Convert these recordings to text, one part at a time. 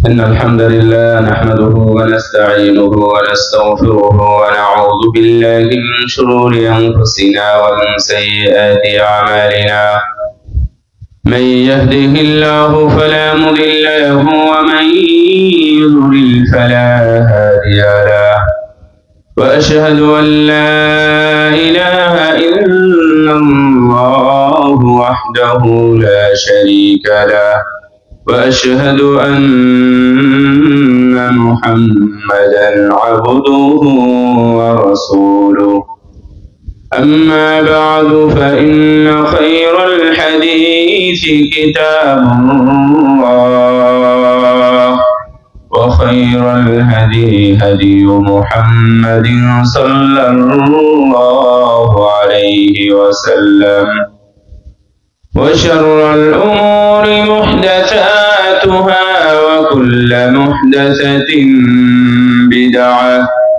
إن الحمد لله نحمده ونستعينه ونستغفره ونعوذ بالله من شرور أنفسنا ومن سيئات أعمالنا. من يهده الله فلا مضل له ومن يضلل فلا هادي له. وأشهد أن لا إله إلا الله وحده لا شريك له. وأشهد أن محمدا عبده ورسوله. أما بعد فإن خير الحديث كتاب الله وخير الهدي هدي محمد صلى الله عليه وسلم. وشر الأمور محدثاتها وكل محدثة بدعة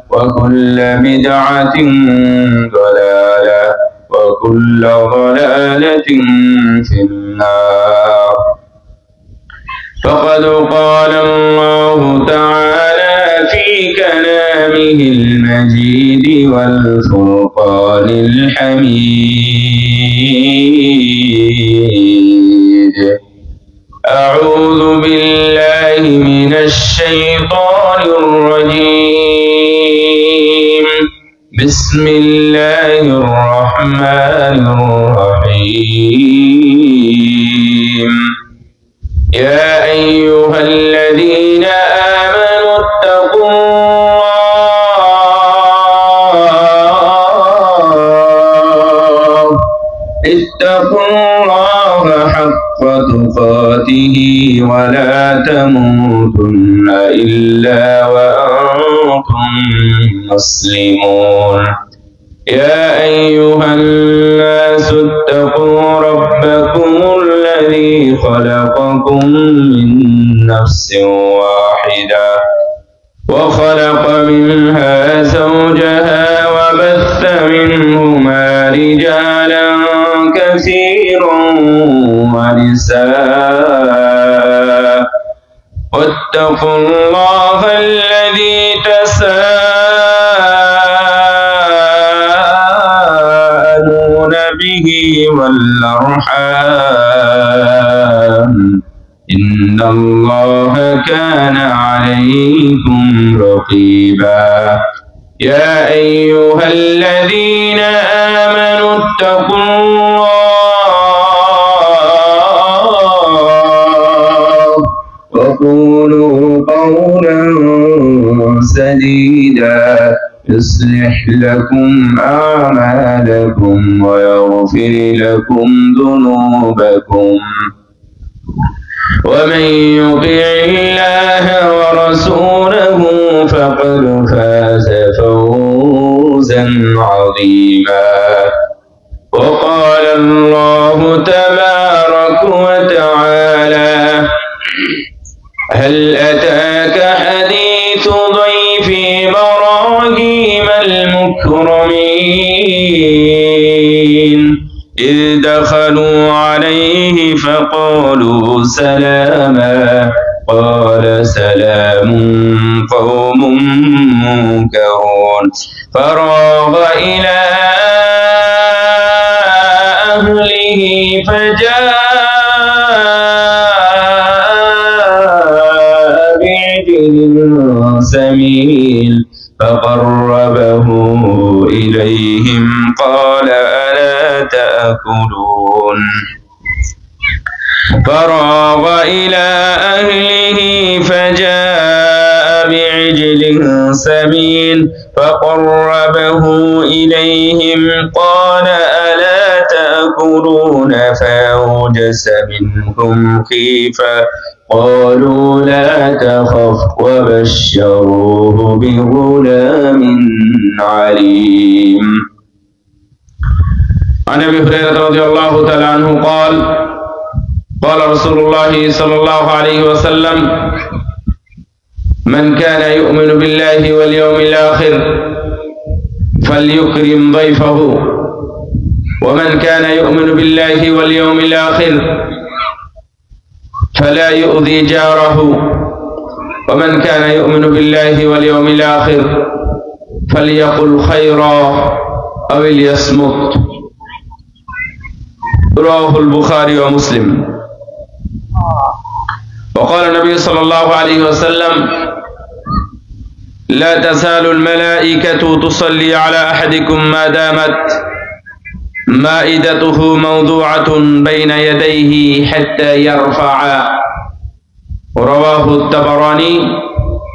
وكل بدعة ضلالة وكل ضلالة في النار. فقد قال الله تعالى في كلامه المجيد والفرقان الحميد: أعوذ بالله من الشيطان الرجيم. بسم الله الرحمن الرحيم. يا أيها الذين آمنوا اتقوا الله حق تقاته ولا تموتن إلا وأنتم مسلمون. يا أيها الناس اتقوا ربكم الذي خلقكم من نفس واحدة وخلق منها زوجها وبث منهما رجالا كثيرا ونساء. واتقوا الله الذي تساءلون به والأرحام إن الله كان عليكم رقيبا. يا أيها الذين آمنوا اتقوا الله وقولوا قولا سديدا يصلح لكم أعمالكم ويغفر لكم ذنوبكم. ومن يطع الله ورسوله فقد فاز فوزا عظيما. وقال الله تبارك وتعالى: هل أتاك حديث ضيف إبراهيم المكرمين إذ دخلوا عليه فقالوا سلاما قال سلام قوم منكرون. فراغ إلى أهله فجاء بعجل سمين فقربه إليهم قال ألا تأكلون. فراغ إلى أهله فجاء بعجل سمين فقربه إليهم قال ألا تأكلون فأوجس منهم خيفة قالوا لا تخف وبشروه بغلام عليم. عن أبي هريرة رضي الله تعالى عنه قال: قال رسول الله صلى الله عليه وسلم: من كان يؤمن بالله واليوم الآخر فليكرم ضيفه، ومن كان يؤمن بالله واليوم الآخر فلا يؤذي جاره، ومن كان يؤمن بالله واليوم الآخر فليقل خيرا أو ليصمت رواه البخاري ومسلم وقال النبي صلى الله عليه وسلم لا تزال الملائكة تصلي على أحدكم ما دامت مائدته موضوعة بين يديه حتى يرفع رواه الطبراني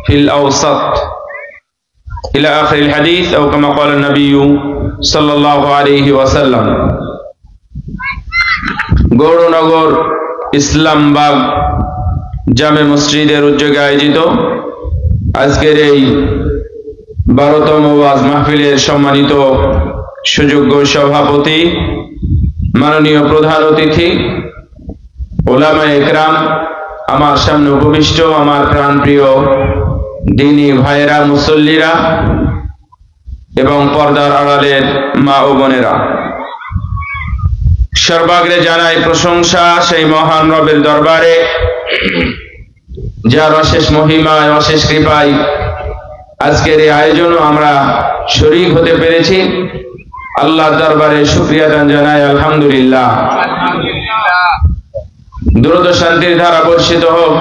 في الأوسط إلى آخر الحديث أو كما قال النبي صلى الله عليه وسلم গৌরনগর ইসলামবাগ জামে মসজিদের উদ্যোগে আয়োজিত আজকের এই 12তম ওয়াজ মাহফিলের সম্মানিত সুযোগ্য সভাপতি, মাননীয় প্রধান অতিথি, উলামায়ে ইকরাম, আমার সামনে উপবিষ্ট আমার প্রাণপ্রিয় দ্বীনী ভাইয়েরা, মুসল্লিরা এবং পর্দার আড়ালের মা ও বোনেরা, সর্বাগ্রে জানাই প্রশংসা সেই মহান রবের দরবারে যার অশেষ মহিমায় অশেষ কৃপায় আজকের এই আয়োজনও আমরা শরীক হতে পেরেছি। আল্লাহর দরবারে শুকরিয়া জানাই আলহামদুলিল্লাহ। দুরূদ ও শান্তির ধারা বর্ষিত হোক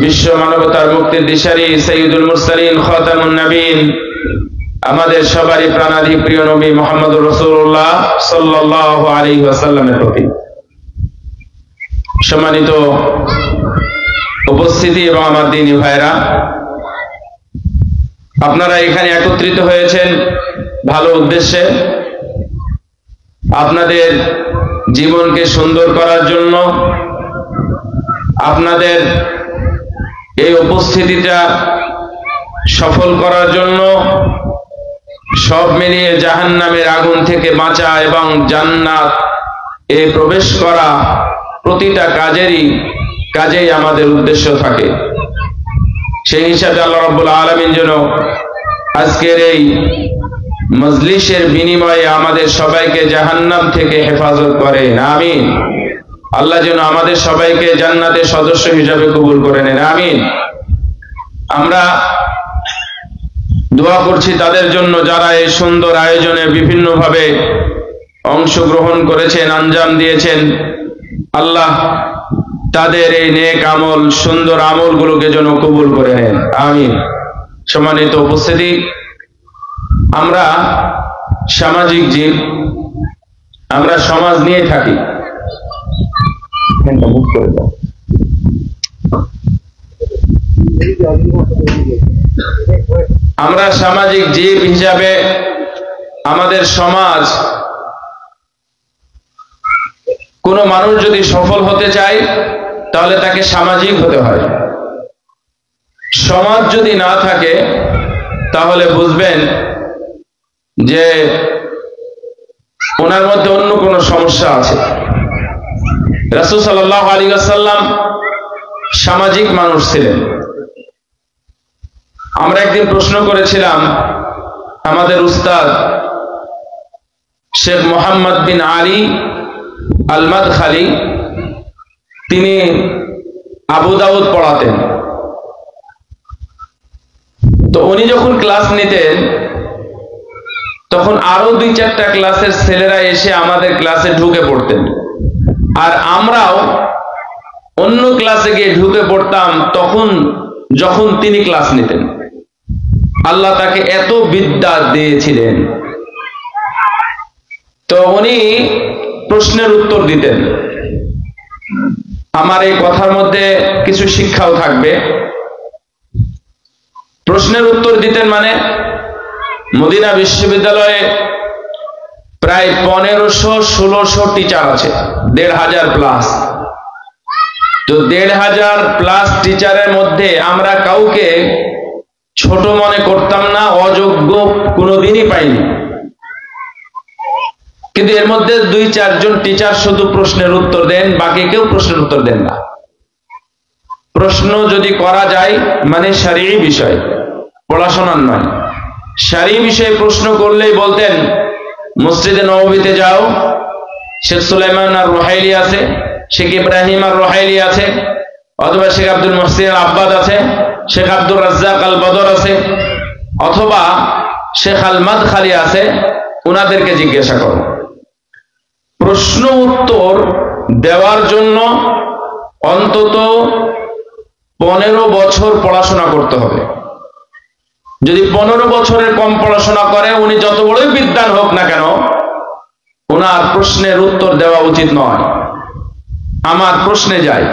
বিশ্ব মানবতার মুক্তির দিশারি সাইয়্যিদুল মুরসালিন খাতামুন নবীন আমাদের সবারই প্রাণাধি প্রিয় নবী মুহাম্মদুর রাসূলুল্লাহ সাল্লাল্লাহু আলাইহি ওয়াসাল্লামের প্রতি। সম্মানিত উপস্থিতি এবং আমার দ্বীনী ভাইরা, আপনারা এখানে একত্রিত হয়েছেন ভালো উদ্দেশ্যে, আপনাদের জীবনকে সুন্দর করার জন্য, আপনাদের এই উপস্থিতিটা সফল করার জন্য, সব মিলিয়ে জাহান্নামের আগুন থেকে বাঁচা এবং জান্নাত এ প্রবেশ করা প্রতিটা কাজেই আমাদের উদ্দেশ্য থাকে। সেই হিসাবে আল্লাহ রাব্বুল আলামিন যেন আজকের এই মজলিসের বিনিময়ে আমাদের সবাইকে জাহান্নাম থেকে হেফাজত করেন, আমিন। আল্লাহ যেন আমাদের সবাইকে জান্নাতের সদস্য হিসাবে কবুল করে নেন, আমিন। আমরা দোয়া করছি তাদের জন্য যারা এই সুন্দর আয়োজনে বিভিন্নভাবে অংশগ্রহণ করেছেন, আঞ্জাম দিয়েছেন। আল্লাহ তাদের এই নেক আমল, সুন্দর আমলগুলোকে যেন কবুল করে নেন, আমিন। সম্মানিত উপস্থিতি, আমরা সামাজিক জীব, আমরা সমাজ নিয়ে থাকি। আমরা সামাজিক জীব হিসাবে আমাদের সমাজ, কোন মানুষ যদি সফল হতে চায় তাহলে তাকে সামাজিক হতে হয়। সমাজ যদি না থাকে তাহলে বুঝবেন যে ওনার মধ্যে অন্য কোনো সমস্যা আছে। রাসূল সাল্লাল্লাহু আলাইহি ওয়াসাল্লাম সামাজিক মানুষ ছিলেন। আমরা একদিন প্রশ্ন করেছিলাম আমাদের উস্তাদ শেখ মোহাম্মদ বিন আলী আল মাদখালি, তিনি আবু দাউদ পড়াতেন। তো উনি যখন ক্লাস নিতেন তখন আরো 2-4টা ক্লাসের ছেলেরা এসে আমাদের ক্লাসে ঢুকে পড়তেন, আর আমরাও অন্য ক্লাসে গিয়ে ঢুকে পড়তাম তখন যখন তিনি ক্লাস নিতেন। আল্লাহ তাকে এত বিদ্যা দিয়েছিলেন। তো উনি প্রশ্নের উত্তর দিতেন। আমার এই কথার মধ্যে কিছু শিক্ষাও থাকবে। প্রশ্নের উত্তর দিতেন মানে মদিনা বিশ্ববিদ্যালয়ে প্রায় 1500-1600 টিচার আছে, 1500 প্লাস। তো 1500 প্লাস টিচারের মধ্যে আমরা কাউকে ছোট মনে করতাম না, অযোগ্য কোনোদিনই পাইনি। কিন্তু এর মধ্যে 2-4 জন টিচার শুধু প্রশ্নের উত্তর দেন, বাকি কেউ প্রশ্নের উত্তর দেন না। প্রশ্ন যদি করা যায় মানে শরঈ বিষয়, পড়াশোনার নয়, শরঈ বিষয়ে প্রশ্ন করলেই বলতেন মসজিদে নববীতে যাও, শেখ সুলাইমান আর রুহাইলি আছে, শেখ ইব্রাহিম আর রুহাইলি আছে, অথবা শেখ আব্দুল মুহসিন আল আব্বাদ আছে, শেখ আব্দুর রাজ্জাক আল বদর আছে, অথবা শেখ আল মাদখালি আছে, ওনাদেরকে জিজ্ঞাসা করো। প্রশ্ন উত্তর দেওয়ার জন্য অন্তত 15 বছর পড়াশোনা করতে হবে। যদি 15 বছরের কম পড়াশোনা করে, উনি যত বড়ই বিদ্বান হোক না কেন, ওনার প্রশ্নের উত্তর দেওয়া উচিত নয়। আমার প্রশ্নে যাই,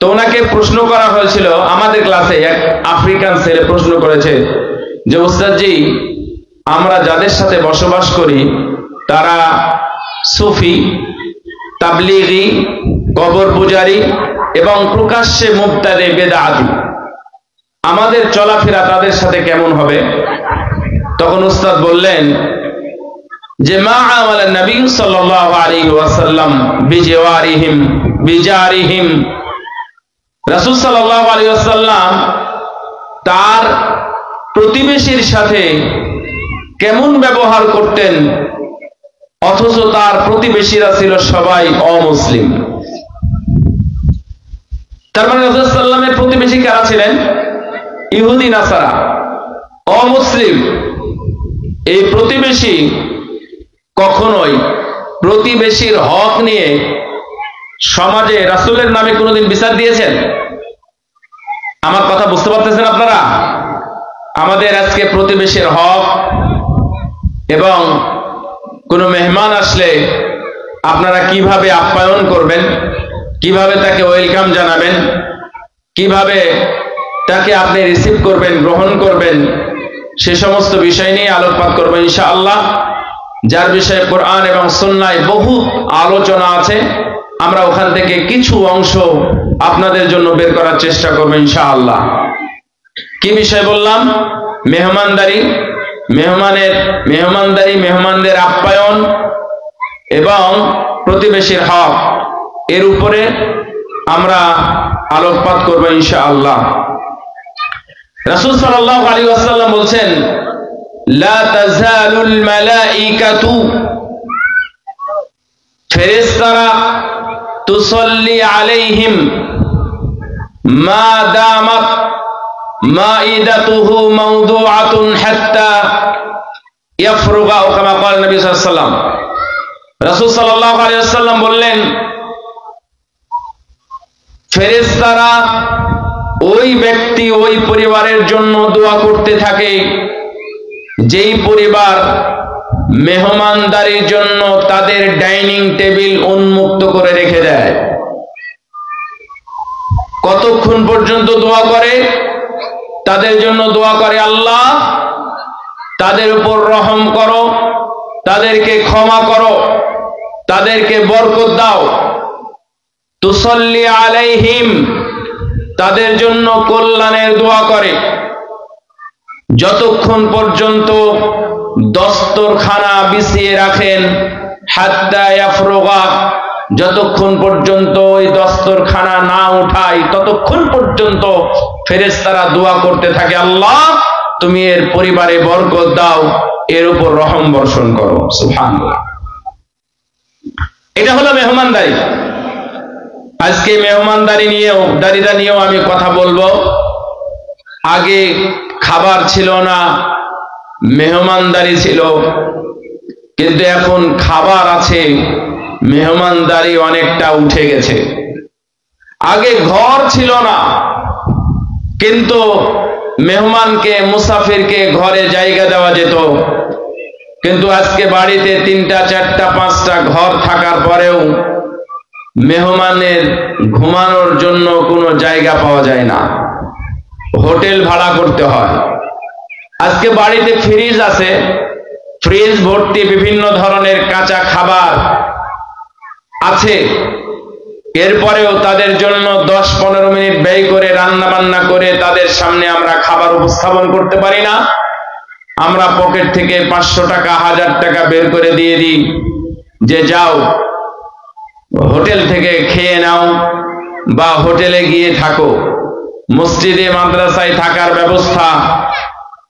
তো ওনাকে প্রশ্ন করা হয়েছিল আমাদের ক্লাসে। এক আফ্রিকান ছেলে প্রশ্ন করেছে যে ওস্তাদজি, আমরা যাদের সাথে বসবাস করি তারা সুফি, তাবলিগি, কবর পূজারী এবং প্রকাশ্যে মুবতাদি বেদাতি, আমাদের চলাফেরা তাদের সাথে কেমন হবে? তখন উস্তাদ বললেন যে মা আমালা নবী সাল্লাল্লাহু আলাইহি ওয়াসাল্লাম বিজারিহিম, রাসূল সাল্লাল্লাহু আলাইহি ওয়াসাল্লাম তার প্রতিবেশীর সাথে কেমন ব্যবহার করতেন, অথচ তার প্রতিবেশীরা ছিল সবাই অমুসলিম। তার মানে রাসূল সাল্লাল্লাহু আলাইহি ওয়াসাল্লামের প্রতিবেশী কারা ছিলেন? ইহুদি নাসারা, অমুসলিম। এই প্রতিবেশী কখনোই প্রতিবেশীর হক নিয়ে সমাজে রাসূলের নামে কোনোদিন বিচার দিয়েছেন? আমার কথা বুঝতে পারতেছেন আপনারা? আমাদের আজকে প্রতিবেশীর হক এবং কোনো মেহমান আসলে আপনারা কিভাবে আপ্যায়ন করবেন, কিভাবে তাকে ওয়েলকাম জানাবেন, কিভাবে তাকে আপনি রিসিভ করবেন, গ্রহণ করবেন, সে সমস্ত বিষয় নিয়ে আলোকপাত করবেন ইনশাআল্লাহ, যার বিষয়ে কোরআন এবং সুন্নায় বহু আলোচনা আছে। আমরা ওখান থেকে কিছু অংশ আপনাদের জন্য বের করার চেষ্টা করব ইনশাআল্লাহ। কি বিষয় বললাম? মেহমানদারি, মেহমানদের আপ্যায়ন এবং প্রতিবেশীর হক, এর উপরে আমরা আলোকপাত করব ইনশাআল্লাহ। রাসূল সাল্লাল্লাহু আলাইহি ওয়াসাল্লাম বলছেন, লা তাজালুল মালাইকাতু, ফেরেশতারা তুসাল্লি আলাইহিম মা দামাত মাইদাতুহু মাওদুআতুন হাত্তা ইয়াফরুগা, ও কামা ক্বাল নবী সাল্লাল্লাহু আলাইহি ওয়াসাল্লাম। রাসূল সাল্লাল্লাহু আলাইহি ওয়াসাল্লাম বললেন, ফেরেশতারা ওই ব্যক্তি, ওই পরিবারের জন্য দোয়া করতে থাকে যেই পরিবার মেহমানদারির জন্য তাদের ডাইনিং টেবিল উন্মুক্ত করে রেখে দেয়। কতক্ষণ পর্যন্ত দোয়া করে? তাদের জন্য দোয়া করে, আল্লাহ তাদের উপর রহম করো, তাদেরকে ক্ষমা করো, তাদেরকে বরকত দাও। তুসাল্লি আলাইহিম, তাদের জন্য কল্যাণের দোয়া করে যতক্ষণ পর্যন্ত দস্তরখানা বিছিয়ে রাখেন, হাত্তা ইয়াফরুগা, যতক্ষণ পর্যন্ত ওই দস্তরখানা না উঠায় ততক্ষণ পর্যন্ত ফেরেশতারা দোয়া করতে থাকে, আল্লাহ তুমি এর পরিবারে বরকত দাও, এর উপর রহম বর্ষণ করো। সুবহানাল্লাহ। এটা হলো মেহমানদারি। আজকে মেহমানদারি নিয়েও আমি কথা বলবো। আগে খাবার ছিল না, মেহমানদারি ছিল, কিন্তু এখন খাবার আছে, মেহমানদারি অনেকটা উঠে গেছে। আগে ঘর ছিল না, কিন্তু মেহমানকে, মুসাফিরকে ঘরে জায়গা দেওয়া যেত। কিন্তু আজকে বাড়িতে 3টা 4টা 5টা ঘর থাকার পরেও মেহমানের ঘুমানোর জন্য কোনো জায়গা পাওয়া যায় না, হোটেল ভাড়া করতে হয়। আজকে বাড়িতে ফ্রিজ আছে, ফ্রিজ ভর্তি বিভিন্ন ধরনের কাঁচা খাবার আছে, এরপরেও তাদের জন্য 10-15 মিনিট ব্যয় করে রান্না বান্না করে তাদের সামনে আমরা খাবার উপস্থাপন করতে পারি না। আমরা পকেট থেকে 500 টাকা 1000 টাকা বের করে দিয়ে দিই যে যাও হোটেল থেকে খেয়ে নাও বা হোটেলে গিয়ে থাকো। মসজিদে মাদ্রাসায় থাকার ব্যবস্থা,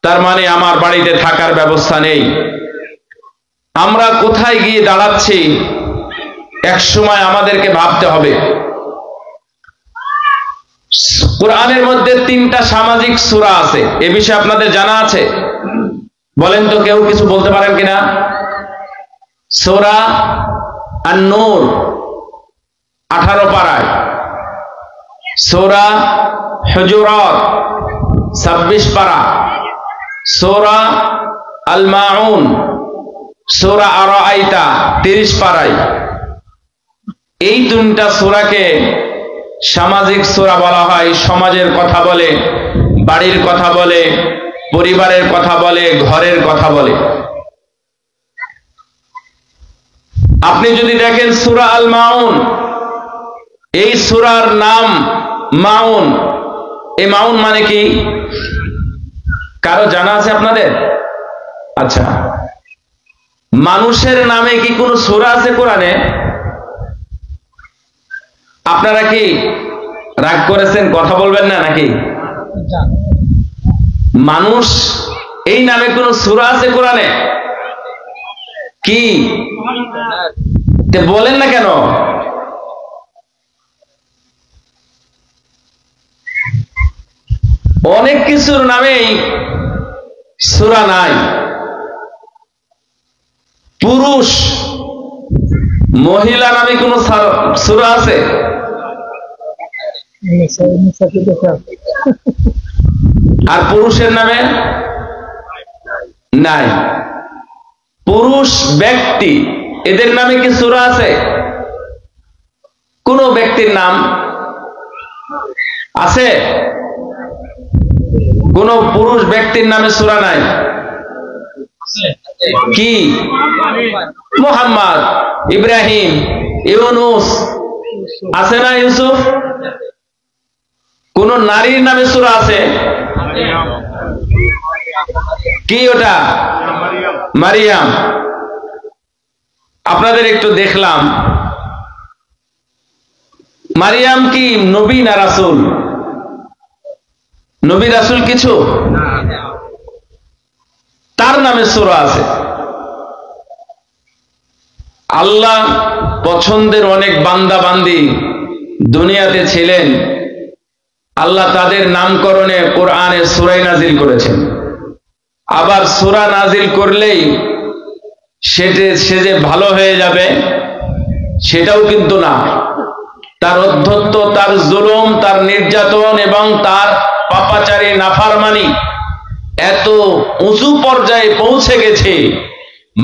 তার মানে আমার বাড়িতে থাকার ব্যবস্থা নেই। আমরা কোথায় গিয়ে দাঁড়াচ্ছি এক সময় আমাদেরকে ভাবতে হবে। কোরআনের মধ্যে 3টা সামাজিক সূরা আছে, এ বিষয়ে আপনাদের জানা আছে? বলেন তো, কেউ কিছু বলতে পারেন কিনা? সূরা আন-নূর 18 পারায়, সূরা হুজুরাত 26 পারা, সূরা আল মাউন, সূরা আরাআইতা 30 পারায়। এই 3টা সূরাকে সামাজিক সূরা বলা হয়। সমাজের কথা বলে, বাড়ির কথা বলে, পরিবারের কথা বলে, ঘরের কথা বলে। আপনি যদি দেখেন সূরা আল মাউন, এই সূরার নাম মাউন। এই মাউন মানে কি কারো জানা আছে আপনাদের? আচ্ছা, মানুষের নামে কি কোনো সূরা আছে কোরআনে? আপনারা কি রাগ করেছেন, কথা বলবেন না নাকি? মানুষ এই নামে কোন সূরা আছে কোরআনে? কি বলেন না কেন? অনেক কিছুর নামেই সূরা নাই। পুরুষ মহিলা নামে কোন সূরা আছে? আর পুরুষের নামে নাই। পুরুষ ব্যক্তি, এদের নামে কি সূরা আছে? কোন ব্যক্তির নাম আছে? কোন পুরুষ ব্যক্তির নামে সূরা নাই। কি? মুহাম্মদ, ইব্রাহিম, ইউনূস আছে না? ইউসুফ। কোন নারীর নামে সূরা আছে? কি ওটা? মারিয়াম। আপনাদের একটু দেখলাম, মারিয়াম কি নবী না রাসূল? নবী রাসূল কিছু? তার নামে সূরা আছে। আল্লাহ পছন্দের অনেক বান্দা বান্দি দুনিয়াতে ছিলেন, আল্লাহ তাদের নামকরণে কোরআনে সূরা নাজিল করেছেন। আবার সূরা নাজিল করলেই সে যে ভালো হয়ে যাবে সেটাও কিন্তু না। তার অধ্যত্ব, তার জুলুম, তার নির্যাতন এবং তার পাপাচারী নাফরমানি এত উঁচু পর্যায়ে পৌঁছে গেছে,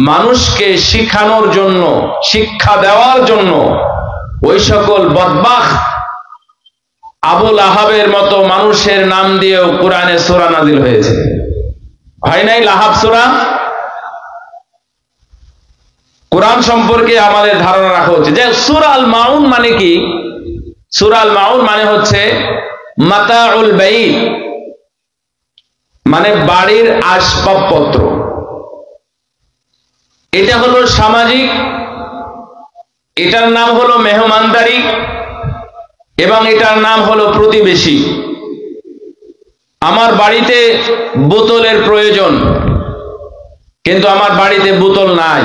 মানুষকে শিখানোর জন্য, শিক্ষা দেওয়ার জন্য ওই সকল বদবাখত আবু লাহাবের মতো মানুষের নাম দিয়েও কোরআনে সূরা নাজিল হয়েছে। হয় নাই লাহাব সূরা? কোরআন সম্পর্কে আমাদের ধারণা রাখা উচিত যে সূরা আল মাউন মানে কি? সূরা আল মাউন মানে হচ্ছে মাতাউল বাইত, মানে বাড়ির আসবাবপত্র। এটা হলো সামাজিক, এটার নাম হলো মেহমানদারি, এবং এটার নাম হলো প্রতিবেশী। আমার বাড়িতে বোতলের প্রয়োজন, কিন্তু আমার বাড়িতে বোতল নাই,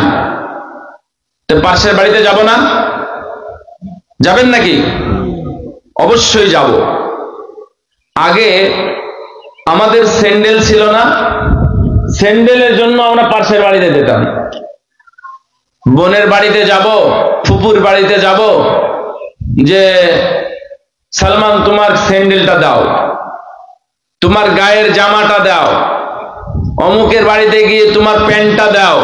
তো পাশের বাড়িতে যাব না? যাবেন নাকি? অবশ্যই যাব। আগে আমাদের স্যান্ডেল ছিল না, স্যান্ডেলের জন্য আমরা পাশের বাড়িতে যেতাম। বোনের বাড়িতে যাব, ফুপুর বাড়িতে যাব, যে সালমান তোমার স্যান্ডেলটা দাও, তোমার গায়ের জামাটা দাও, অমুকের বাড়িতে গিয়ে তোমার প্যান্টটা দাও,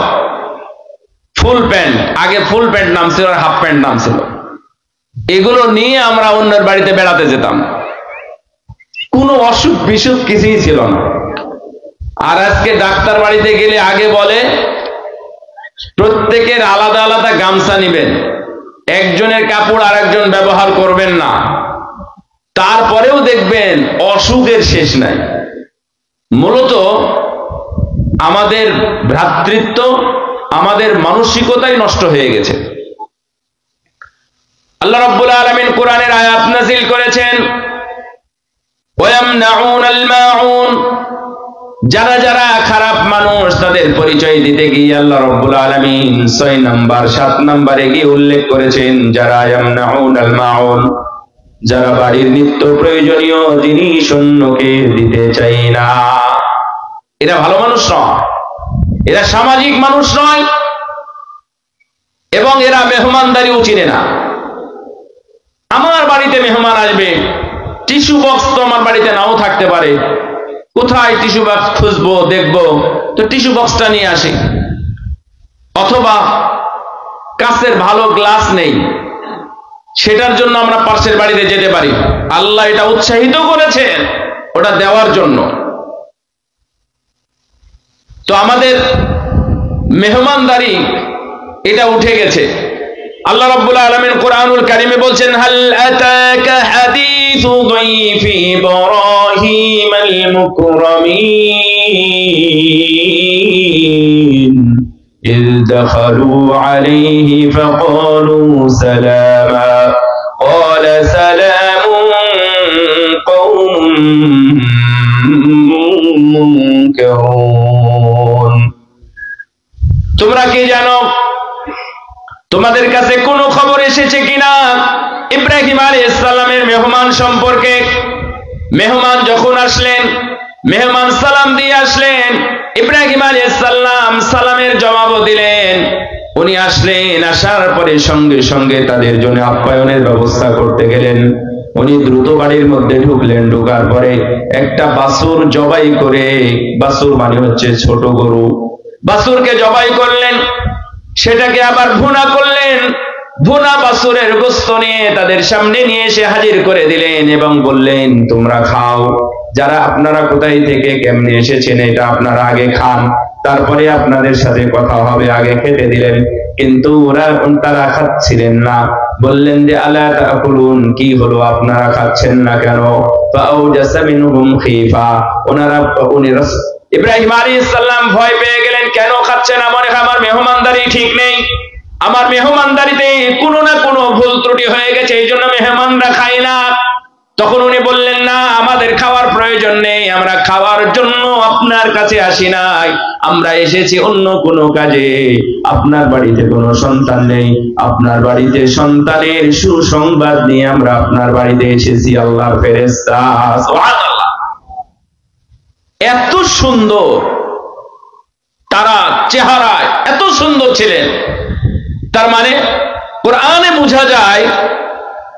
ফুল প্যান্ট। আগে ফুল প্যান্ট নাম ছিল, আর হাফ প্যান্ট নাম ছিল। এগুলো নিয়ে আমরা অন্যের বাড়িতে বেড়াতে যেতাম। কোনো অসুখ বিসুখ কিছুই ছিল না। আর আজকে ডাক্তার বাড়িতে গেলে আগে বলে প্রত্যেকের আলাদা আলাদা গামছা নিবেন, একজনের কাপড় আরেকজন ব্যবহার করবেন না। তারপরেও দেখবেন অসুখের শেষ নাই। মূলত আমাদের ভ্রাতৃত্ব, আমাদের মানসিকতাই নষ্ট হয়ে গেছে। আল্লাহ রাব্বুল আলামিন কোরআনের আয়াত নাযিল করেছেন, ওয়ায়ামনাউনাল মাউন। যারা যারা খারাপ মানুষ তাদের পরিচয় দিতে গিয়ে আল্লাহ রাব্বুল আলামিন 6 নাম্বার 7 নম্বরে গিয়ে উল্লেখ করেছেন যারা ইয়ামনাউনাল মাউন, যারা বাড়ির নিত্য প্রয়োজনীয় জিনিস অন্যকে দিতে চাই না, এরা ভালো মানুষ নয়, এরা সামাজিক মানুষ নয়, এবং এরা মেহমানদারিও চিনে না। আমার বাড়িতে মেহমান আসবে, টিস্যু বক্স তো আমার বাড়িতে নাও থাকতে পারে, কোথায় টিস্যু বক্স খুঁজবো দেখবো, তো টিস্যু বক্সটা নিয়ে আসি। অথবা কাঁচের ভালো গ্লাস নেই, সেটার জন্য আমরা পাশের বাড়িতে যেতে পারি, আল্লাহ এটা উৎসাহিত করেছেন ওটা দেওয়ার জন্য। তো আমাদের মেহমানদারি এটা উঠে গেছে। আল্লাহ রাব্বুল আলামিন কোরআনুল কারীমে বলছেন, হাল আতাকা হাদিসু দাইফি ইব্রাহিমাল মুকরামিন إذ دخلوا عليه فقالوا سلاما قال سلام قوم منكرون। তোমরা কি জানো, তোমাদের কাছে কোনো খবর এসেছে কিনা ইব্রাহিম আলাইহিস সালামের মেহমান সম্পর্কে? মেহমান যখন আসলেন, মেহমান সালাম দিয়ে আসলেন, ইব্রাহিম আলাইহিস সালাম সালামের জবাব দিলেন। উনি আসলেন, আসার পরে সঙ্গে সঙ্গে তাদের জন্য আপ্যায়নের ব্যবস্থা করতে গেলেন। উনি দ্রুত বাড়ির মধ্যে ঢুকলেন, ঢোকার পরে একটা বাছুর জবাই করে, বাছুর মানে হচ্ছে ছোট গরু, বাছুরকে জবাই করলেন, সেটাকে আবার ভুনা করলেন, ভুনা বাছুরের গোশত নিয়ে তাদের সামনে নিয়ে এসে হাজির করে দিলেন এবং বললেন, তোমরা খাও। যারা আপনারা কোথায় থেকে কেমনে এসেছেন এটা আপনারা আগে খান, তারপরে আপনাদের সাথে কথা হবে, আগে খেতে দিলেন। কিন্তু তারা খাচ্ছিলেন না, বললেন যে আলা তাকুলুন, কি হলো আপনারা খাচ্ছেন না কেন? ফাআউজাসা মিনহুম খিফা, ইব্রাহিম আলাইহিস সালাম ভয় পেয়ে গেলেন, কেন খাচ্ছে না? মনে হয় আমার মেহমানদারি ঠিক নেই, আমার মেহমানদারিতে কোনো না কোনো ভুল ত্রুটি হয়ে গেছে, এই জন্য মেহমানরা খায় না। তখন উনি বললেন, না, আমাদের খাওয়ার প্রয়োজন নেই, আমরা খাওয়ার জন্য আপনার কাছে আসি নাই, আমরা এসেছি অন্য কোনো কাজে। আপনার বাড়িতে কোনো সন্তান নেই, আপনার বাড়িতে সন্তানের সুসংবাদ নিয়ে আমরা আপনার বাড়িতে এসেছি, আল্লাহর ফেরেশতা। সুবহানাল্লাহ, এত সুন্দর তারা চেহারায়, এত সুন্দর ছিলেন। তার মানে কোরআনে বোঝা যায়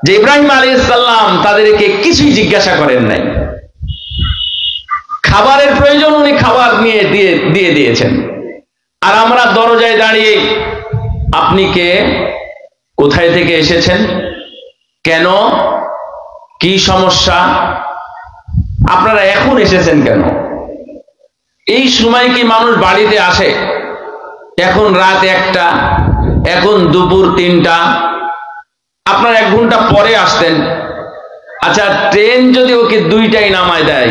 যে ইব্রাহিম আলাইহিস সালাম তাদেরকে কিছুই জিজ্ঞাসা করেন নাই, খাবারের প্রয়োজন উনি খাবার নিয়ে দিয়ে দিয়েছেন। আর আমরা দরজায় দাঁড়িয়ে, আপনি কে, কোথায় থেকে এসেছেন, কেন, কি সমস্যা, আপনারা এখন এসেছেন কেন? এই সময় কি মানুষ বাড়িতে আসে? এখন রাত 1টা, এখন দুপুর 3টা, আপনার 1 ঘন্টা পরে আসতেন। আচ্ছা, ট্রেন যদি ওকে 2টায় নামায় দেয়,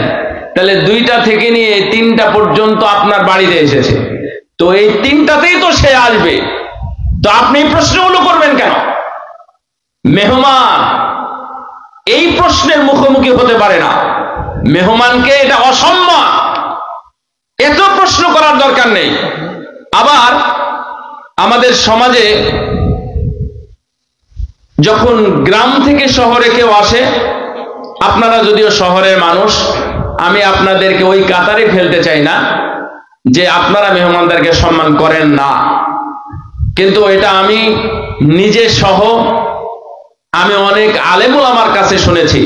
তাহলে 2টা থেকে নিয়ে 3টা পর্যন্ত আপনার বাড়িতে এসেছে, তো এই 3টাতেই তো সে আসবে, তো আপনি প্রশ্নগুলো করবেন কেন? মেহমান এই প্রশ্নের মুখোমুখি হতে পারে না, মেহমানকে এটা অসম্মান, এত প্রশ্ন করার দরকার নেই। আবার আমাদের সমাজে যখন গ্রাম থেকে শহরে কেউ আসে, আপনারা যদিও শহরের মানুষ, আমি আপনাদেরকে ওই কাতারে ফেলতে চাই না যে আপনারা মেহমানদেরকে সম্মান করেন না, কিন্তু এটা আমি নিজে সহ আমি অনেক আলেম ওলামার কাছে শুনেছি,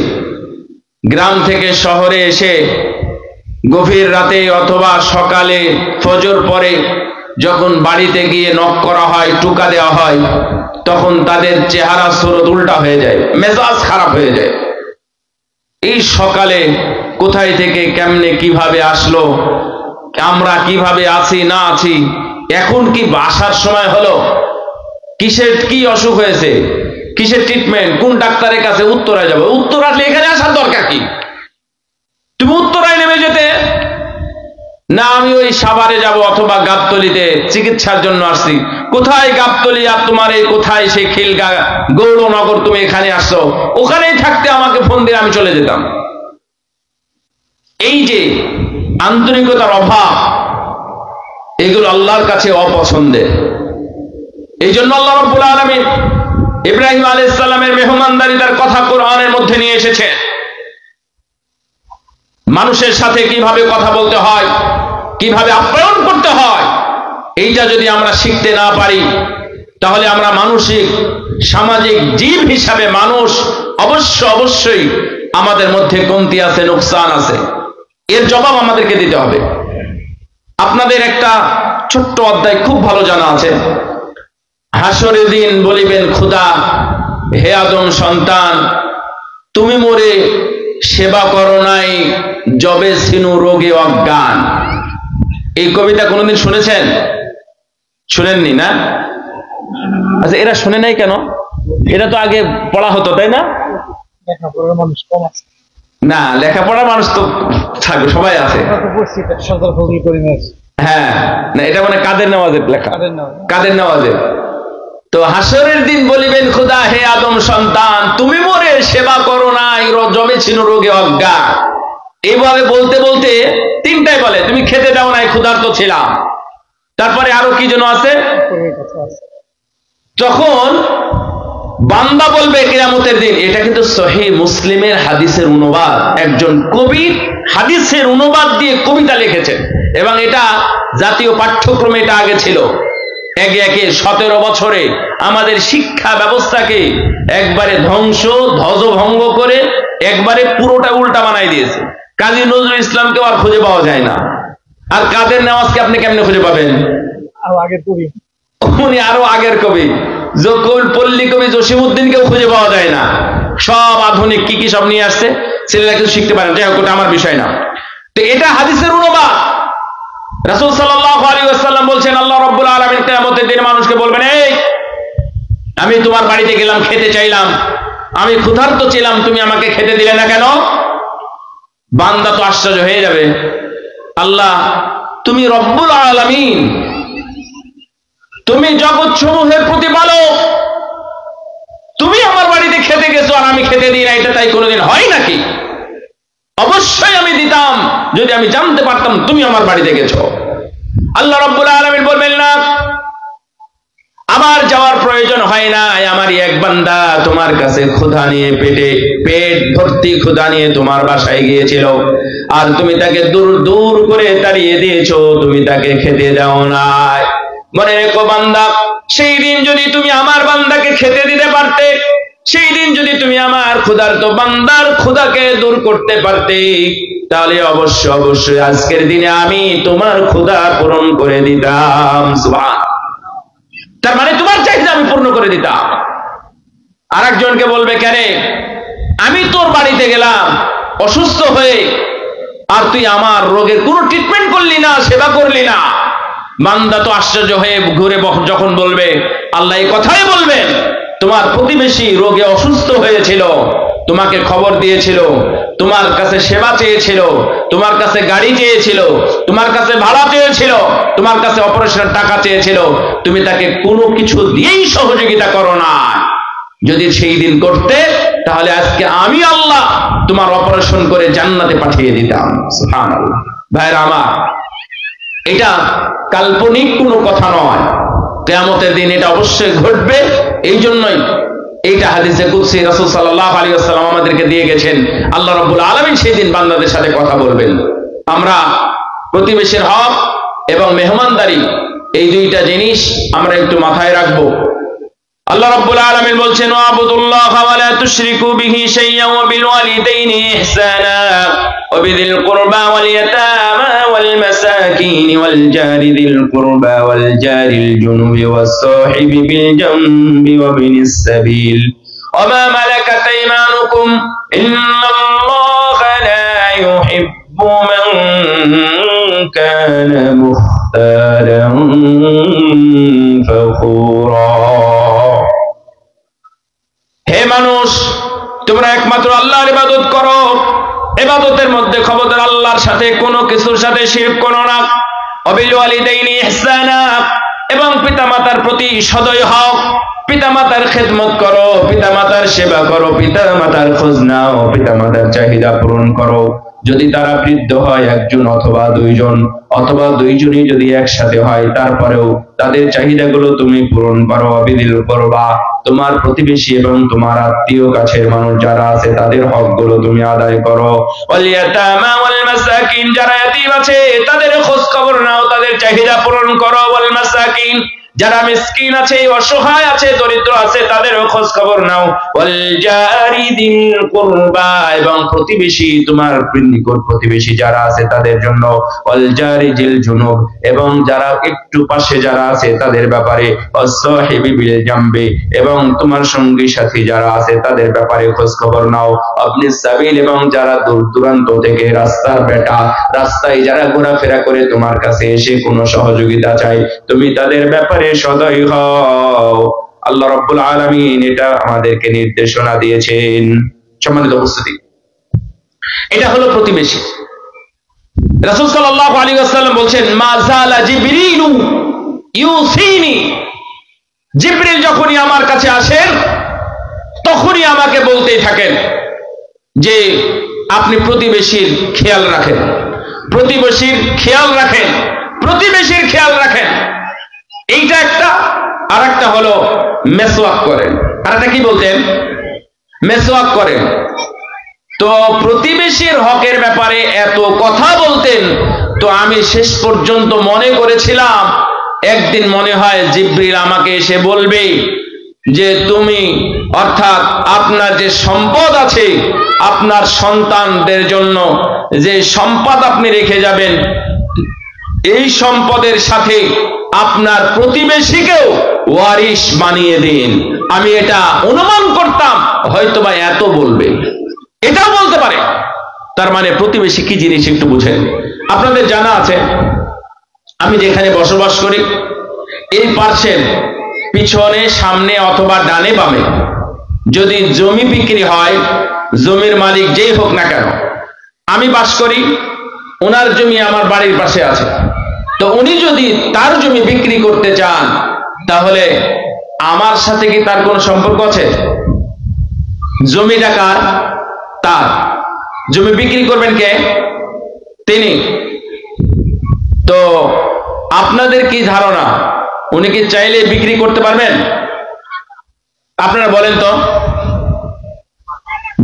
গ্রাম থেকে শহরে এসে গভীর রাতে অথবা সকালে ফজর পরে যখন বাড়িতে গিয়ে নক করা হয়, টুকা দেওয়া হয়, তখন তাদের চেহারা সুরত উল্টা হয়ে যায়, মেজাজ খারাপ হয়ে যায়। এই সকালে কোথায় থেকে কেমনে কিভাবে আসলো, আমরা কিভাবে আছি না আছি, এখন কি আসার সময় হলো, কিসের কি অসুখ হয়েছে, কিসের ট্রিটমেন্ট, কোন ডাক্তারের কাছে, উত্তরায় যাবে, উত্তর আসলে এখানে আসার দরকার কি? তুমি উত্তরায় নেমে যেতে না, আমি ওই সাভারে যাব অথবা গাবতলিতে চিকিৎসার জন্য আসছি। কোথায় গাবতলি আর তোমার এই কোথায় সেই খিলগা গৌরনগর, তুমি এখানে আসছো, ওখানেই থাকতে আমাকে ফোন দিয়ে আমি চলে যেতাম। এই যে আন্তরিকতার অভাব, এগুলো আল্লাহর কাছে অপছন্দের। এই জন্য আল্লাহ রাব্বুল আলামিন ইব্রাহিম আলাইহিস সালামের মেহমানদারিতার কথা কোরআনের মধ্যে নিয়ে এসেছে। মানুষের সাথে কিভাবে কথা বলতে হয়, কিভাবে আপ্যায়ন করতে হয়, এইটা যদি আমরা শিখতে না পারি তাহলে আমরা মানসিক সামাজিক জীব হিসাবে মানুষ অবশ্যই আমাদের মধ্যে কমতি আছে, নোকসান আছে। এর জবাব আমাদেরকে দিতে হবে। আপনাদের একটা ছোট্ট অধ্যায় খুব ভালো জানা আছে। হাসরের দিন বলিবেন খোদা, হে আদম সন্তান, তুমি মোরে সেবা করো নাই, জবে ছিনু রোগে অজ্ঞান। এই কবিতা কোনোদিন শুনেছেন? শুনেননি না? আচ্ছা, এরা শুনে নাই কেন? এটা তো আগে পড়া হতো, তাই না? না, লেখাপড়ার মানুষ তো থাকবে, সবাই আছে। হ্যাঁ, না, এটা মানে কাদের নেওয়াজের লেখা, কাদের নেওয়াজের। তো হাসরের দিন বলিবেন খোদা, হে আদম সন্তান, তুমি মোরে সেবা করো নাই, জবে ছিল রোগে অজ্ঞান। এইভাবে বলতে বলতে তিনটাই বলে, তুমি খেতে দাও নাই, ক্ষুধার্ত ছিলাম। তারপরে আরো কি যেন আছে। যখন বান্দা বলবে কিয়ামতের দিন, এটা কিন্তু সহিহ মুসলিমের হাদিসের অনুবাদ, একজন কবি হাদিসের অনুবাদ দিয়ে কবিতা লিখেছেন, এবং এটা জাতীয় পাঠ্যক্রমে এটা আগে ছিল। একে একে 17 বছরে আমাদের শিক্ষা ব্যবস্থাকে একবারে ধ্বজভঙ্গ করে একবারে পুরোটা উল্টা বানাই দিয়েছে। কাজী নজরুল ইসলামকেও আর খুঁজে পাওয়া যায় না। আর কাদের নেওয়াজকে আপনি কেমনে খুঁজে পাবেন? আরো আগের কবি, উনি আরো আগের কবি, পল্লী কবি জসিমউদ্দিনকেও খুঁজে পাওয়া যায় না। সব আধুনিক কি কি সব নিয়ে আসছে, ছেলেরা কিছু শিখতে পারেন। যাই হোক, ওটা আমার বিষয় না। তো এটা হাদিসের অনুবাদ। রাসূল সাল্লাল্লাহু আলাইহি ওয়াসাল্লাম বলছেন, আল্লাহ রাব্বুল আলামিন কিয়ামতের দিন মানুষকে বলবেন, এই আমি তোমার বাড়িতে গেলাম, খেতে চাইলাম, আমি ক্ষুধার্ত ছিলাম, তুমি আমাকে খেতে দিলে না কেন? বান্দা তো আশ্চর্য হয়ে যাবে, আল্লাহ তুমি রব্বুল আলামিন, তুমি জগৎ সমূহের প্রতিপালক, তুমি আমার বাড়িতে খেতে গেছো আর আমি খেতে দিই না, এটা তাই কোনোদিন হয় নাকি? অবশ্যই আমি দিতাম যদি আমি জানতে পারতাম তুমি আমার বাড়িতে গেছো। আল্লাহ রাব্বুল আলামিন বলবেন, না, আমার যাওয়ার প্রয়োজন হয় না, আমার এক বান্দা তোমার কাছে ক্ষুধা নিয়ে পেট ভর্তি ক্ষুধা নিয়ে তোমার বাসায় গিয়েছিল, আর তুমি তাকে দূর দূর করে তাড়িয়ে দিয়েছো, তুমি তাকে খেতে দাও নাই। মনে রেখো বান্দা, সেই দিন যদি তুমি আমার বান্দাকে খেতে দিতে পারতে, সেই দিন যদি তুমি আমার ক্ষুধার্ত বান্দার ক্ষুধাকে দূর করতে পারতে, তাহলে অবশ্যই আজকের দিনে আমি তোমার ক্ষুধা পূরণ করে দিতাম। সুবহান। তার মানে তোমার চাহিদা আমি পূর্ণ করে দিতাম। আর একজনকে বলবে, কেন আমি তোর বাড়িতে গেলাম অসুস্থ হয়ে, আর তুই আমার রোগের কোনো ট্রিটমেন্ট করলি না, সেবা করলি না। বান্দা তো আশ্চর্য হয়ে ঘুরে যখন বলবে, আল্লাহ এই কথাই বলবেন, তোমার প্রতিবেশী রোগে অসুস্থ হয়েছিল, তোমাকে খবর দিয়েছিল, তোমার কাছে সেবা চেয়েছিল, তোমার কাছে গাড়ি চেয়েছিল, তোমার কাছে ভাড়া চেয়েছিল, তোমার কাছে অপারেশনের টাকা চেয়েছিল, তুমি তাকে কোনো কিছু দিয়েই সহযোগিতা করো না। যদি সেই দিন করতে, তাহলে আজকে আমি আল্লাহ তোমার অপারেশন করে জান্নাতে পাঠিয়ে দিতাম। সুবহানাল্লাহ। ভাইরা আমার, এটা কাল্পনিক কোনো কথা নয়, কিয়ামতের দিন এটা অবশ্যই ঘটবে। এই জন্যই এইটা হাদিসে কুদসি রাসূল সাল্লাল্লাহু আলাইহি ওয়াসাল্লাম আমাদেরকে দিয়ে গেছেন। আল্লাহ রাব্বুল আলামিন সেই দিন বান্দাদের সাথে কথা বলবেন। আমরা প্রতিবেশীর হক এবং মেহমানদারি, এই দুইটা জিনিস আমরা একটু মাথায় রাখবো। আল্লাহ রাব্বুল আলামিন বলছেন, ওয়াবুদুল্লাহা ওয়া লা তুশরিকু বিহি শাইয়্যান ওয়া বিল ওয়ালিদাইনি ইহসানা ওয়া বিযিল কুরবা ওয়াল ইয়াতামা ওয়াল মাসাকিন ওয়াল জারি যিল কুরবা ওয়াল জারিল জুনুবি ওয়াস সাহিবি বিল জামবি ওয়া বিনিস সাবিল ওয়া মা মালাকাত আইমানুকুম ইন্নাল্লাহা লা ইউহিব্বু মান কানা মুখতালান ফখুরা। হে মানুষ, তোমরা একমাত্র আল্লাহর ইবাদত করো, ইবাদতের মধ্যে খবরদার আল্লাহর সাথে কোনো কিছুর সাথে শিরক করো না। ওয়াবিল ওয়ালিদাইনি ইহসানা, এবং পিতামাতার প্রতি সদয় হও, পিতামাতার খেদমত করো, পিতামাতার সেবা করো, পিতামাতার খোঁজ নাও, পিতামাতার চাহিদা পূরণ করো। যদি তারা বৃদ্ধ হয়, একজন অথবা দুইজন, অথবা দুইজনই যদি একসাথে হয়, তারপরেও তাদের চাহিদাগুলো তুমি পূরণ করো, বিদিল করবা, তোমার প্রতিবেশী এবং তোমার আত্মীয় কাছের মানুষ যারা আছে তাদের হকগুলো তুমি আদায় করো। ওয়াল ইয়াতামা ওয়াল মাসাকিন, যারা ইয়াতীম আছে তাদের খোঁজ খবর নাও, তাদের চাহিদা পূরণ করো। ওয়াল মাসাকিন, যারা মিসকিন আছে, অসহায় আছে, দরিদ্র আছে, তাদেরও খোঁজ খবর নাও। ওয়াল জারি দিল কুরবা, এবং প্রতিবেশী, তোমার নিকট প্রতিবেশী যারা আছে তাদের জন্য। ওয়াল জারি জিল জুনুব, এবং যারা একটু পাশে যারা আছে তাদের ব্যাপারে। ওয়াসসাহিবি বিল জামবি, এবং তোমার সঙ্গী সাথী যারা আছে তাদের ব্যাপারে খোঁজ খবর নাও। আপনি সাবিল, এবং যারা দূর দূরান্ত থেকে রাস্তার বেটা, রাস্তায় যারা ঘোরাফেরা করে তোমার কাছে এসে কোনো সহযোগিতা চায়, তুমি তাদের ব্যাপারে সদয় হও। আল্লাহ রাব্বুল আলামিন এটা আমাদেরকে নির্দেশনা দিয়েছেন। সম্মানিত উপস্থিতি, এটা হলো প্রতিবেশী। রাসূল সাল্লাল্লাহু আলাইহি ওয়াসাল্লাম বলছেন, মা যালা জিবরিলু ইউসিনি, জিবরিল যখনই আমার কাছে আসেন তখনই আমাকে বলতেই থাকেন যে আপনি প্রতিবেশীর খেয়াল রাখেন, প্রতিবেশীর খেয়াল রাখেন, প্রতিবেশীর খেয়াল রাখেন। এইটা একটা। আর একটা হলো মেসওয়াক করেন। আর একটা কি বলতেন? মেসওয়াক করেন। তো প্রতিবেশীর হকের ব্যাপারে এত কথা বলতেন, তো আমি শেষ পর্যন্ত মনে করেছিলাম একদিন মনে হয় জিবরিল আমাকে এসে বলবে যে তুমি, অর্থাৎ আপনার যে সম্পদ আছে, আপনার সন্তানদের জন্য যে সম্পদ আপনি রেখে যাবেন, এই সম্পদের সাথে আপনার প্রতিবেশীকেও ওয়ারিশ বানিয়ে দিন। আমি এটা অনুমান করতাম হয়তোবা এত বলবে, এটাও বলতে পারে। তার মানে প্রতিবেশী কি জিনিস একটু বুঝেন। আপনাদের জানা আছে আমি যেখানে বসবাস করি, এই পার্শ্বের পিছনে, সামনে অথবা ডানে বামে যদি জমি বিক্রি হয়, জমির মালিক যেই হোক না কেন, আমি বাস করি, ওনার জমি আমার বাড়ির পাশে আছে, তো উনি যদি তার জমি বিক্রি করতে চান তাহলে আমার সাথে কি তার কোনো সম্পর্ক আছে? জমিটা কার? তার। জমি বিক্রি করবেন কে? তিনি। তো আপনাদের কি ধারণা, উনি কি চাইলে বিক্রি করতে পারবেন? আপনারা বলেন তো।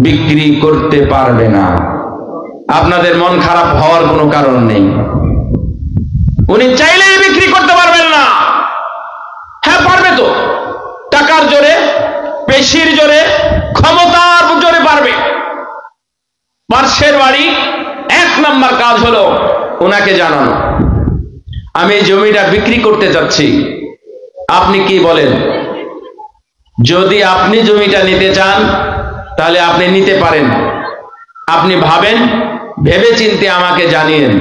বিক্রি করতে পারবে না। আপনাদের মন খারাপ হওয়ার কোনো কারণ নেই। উনি চাইলেই বিক্রি করতে পারবেন না। হ্যাঁ পারবে তো, টাকার জোরে, পেশির জোরে, ক্ষমতার জোরে পারবে। পার্শ্বের বাড়ি, এক নাম্বার কাজ হলো ওনাকে জানানো আমি জমিটা বিক্রি করতে যাচ্ছি, আপনি কি বলেন? যদি আপনি জমিটা নিতে চান তাহলে আপনি নিতে পারেন, আপনি ভাবেন, ভেবে চিন্তে আমাকে জানিয়েন।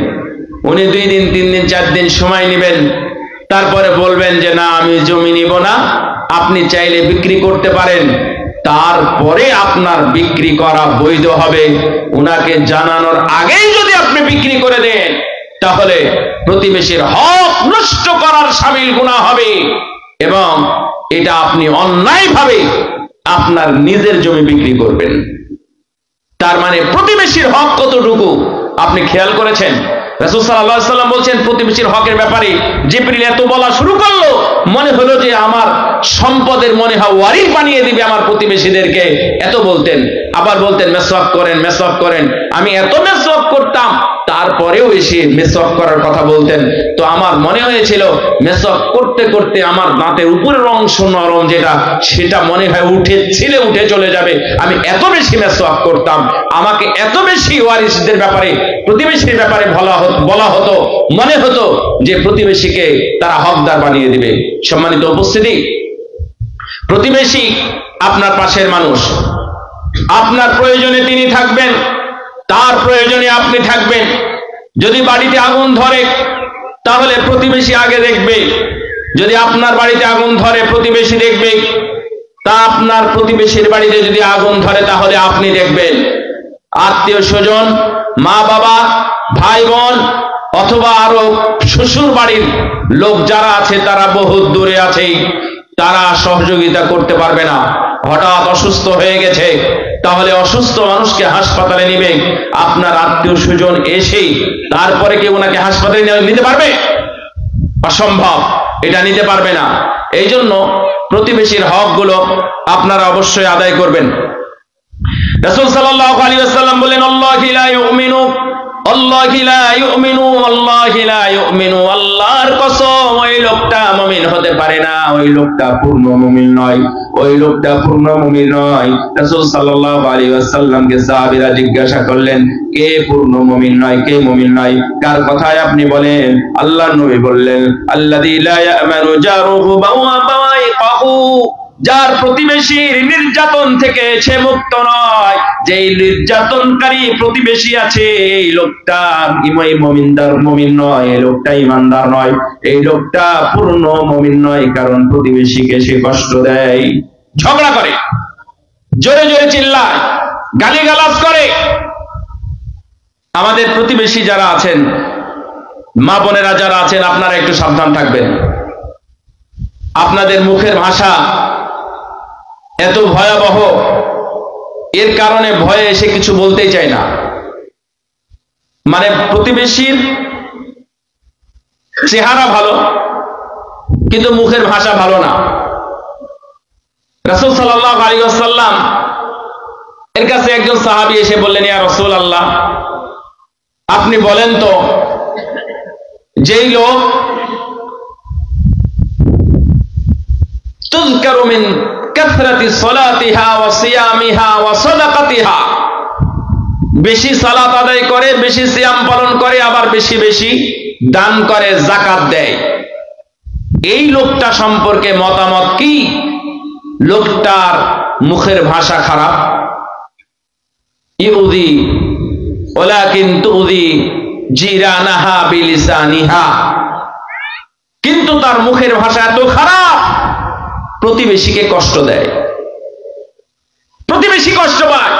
উনি 2 দিন 3 দিন 4 দিন সময় নেবেন, তারপরে বলবেন যে না আমি জমি নিব না, আপনি চাইলে বিক্রি করতে পারেন। তারপরে আপনার বিক্রি করা বৈধ হবে। উনাকে জানানোর আগেই যদি আপনি বিক্রি করে দেন তাহলে প্রতিবেশীর হক নষ্ট করার শামিল গুনাহ হবে, এবং এটা আপনি অন্যায়ভাবে আপনার নিজের জমি বিক্রি করবেন। তার মানে প্রতিবেশীর হক কতটুকু আপনি খেয়াল করেছেন? রাসূল সাল্লাল্লাহু আলাইহি ওয়াসাল্লাম বলছেন প্রতিবেশীর হকের ব্যাপারে জিবরিল এত বলা শুরু করলো, মনে হলো যে আমার সম্পদের মনে হয় ওয়ারিশ বানিয়ে দিবে আমার প্রতিবেশীদেরকে। এত বলতেন। আবার বলতেন মেসওয়াক করেন, মেসওয়াক করেন। আমি এত মেসওয়াক করতাম, তারপরেও এসে মেসওয়াক করার কথা বলতেন। তো আমার মনে হয়েছিল মেসওয়াক করতে করতে আমার দাঁতের উপরের অংশ নরম যেটা, সেটা মনে হয় উঠে চলে যাবে। আমি এত বেশি মেসওয়াক করতাম, আমাকে এত বেশি ওয়ারিশদের ব্যাপারে, প্রতিবেশীর ব্যাপারে বলা হতো, মনে হতো যে প্রতিবেশীকে তারা হকদার বানিয়ে দিবে। সম্মানিত উপস্থিতি, প্রতিবেশী আপনার পাশের মানুষ। আপনার প্রয়োজনে তিনি থাকবেন, তার প্রয়োজনে আপনি থাকবেন। যদি বাড়িতে আগুন ধরে তাহলে প্রতিবেশী আগে দেখবে, যদি আপনার বাড়িতে আগুন ধরে প্রতিবেশী দেখবে, তা আপনার প্রতিবেশীর বাড়িতে যদি আগুন ধরে তাহলে আপনি দেখবেন। আত্মীয় স্বজন, মা বাবা, ভাই বোন, অথবা আরো শ্বশুর বাড়ির লোক যারা আছে তারা বহুত দূরে আছে, তারা সহযোগিতা করতে পারবে না। হঠাৎ অসুস্থ হয়ে গেছে, তাহলে অসুস্থ মানুষকে হাসপাতালে নেবে, আপনার আত্মীয় স্বজন এসে তারপরে কি ওনাকে হাসপাতালে নিতে পারবে? অসম্ভব। এটা নিতে পারবে না। এই জন্য প্রতিবেশীর হকগুলো আপনারা অবশ্যই আদায় করবেন। রাসূল সাল্লাল্লাহু আলাইহি ওয়াসাল্লাম বলেন, আল্লাহু লা ইউমিনু, আল্লাহু লা ইউমিনু, আল্লাহু লা ইউমিনু, আল্লাহর কসম ওই লোকটা মুমিন হতে পারে না, ওই লোকটা পূর্ণ মুমিন নয়, ওই লোকটা পূর্ণ মুমিন নয়। রাসূল সাল্লাল্লাহু আলাইহি ওয়াসাল্লামকে সাহাবীরা জিজ্ঞাসা করলেন, কে পূর্ণ মুমিন নয়, কে মুমিন নয়, কার কথায় আপনি বলেন? আল্লাহর নবী বললেন, আল্লাযী লা ইয়ামানু জারুহু বাওয়াইকাহু, যার প্রতিবেশীর নির্যাতন থেকে সে মুক্ত নয়, যেই নির্যাতনকারী প্রতিবেশী আছে এই লোকটা মুমিন নয়, এই লোকটা ইমানদার নয়, এই লোকটা পূর্ণ মুমিন নয়। কারণ প্রতিবেশীকে সে কষ্ট দেয়, ঝগড়া করে, জোরে জোরে চিল্লায়, গালিগালাজ করে। আমাদের প্রতিবেশী যারা আছেন, মা বোনেরা যারা আছেন, আপনারা একটু সাবধান থাকবেন। আপনাদের মুখের ভাষা এত ভয়াবহ, এর কারণে ভয়ে এসে কিছু বলতেই চায় না। মানে প্রতিবেশীর চেহারা ভালো কিন্তু মুখের ভাষা ভালো না। রাসূল সাল্লাল্লাহু আলাইহি ওয়াসাল্লাম এর কাছে একজন সাহাবী এসে বললেন, ইয়া রাসূলুল্লাহ, আপনি বলেন তো, যেই লোক তুযকারু মিন কাসরাতি সালাতিহা ওয়া সিয়ামিহা ওয়া সাদাকাতিহা, বেশি সালাত আদায় করে, বেশি সিয়াম পালন করে, আবার বেশি বেশি দান করে, যাকাত দেয়, এই লোকটা সম্পর্কে মতামত কি? লোকটার মুখের ভাষা খারাপ, ইউদি ওয়ালাকিন তুদি জিরানাহা বিলিসানিহা, কিন্তু তার মুখের ভাষা এত খারাপ, প্রতিবেশীকে কষ্ট দেয়, প্রতিবেশী কষ্ট পায়।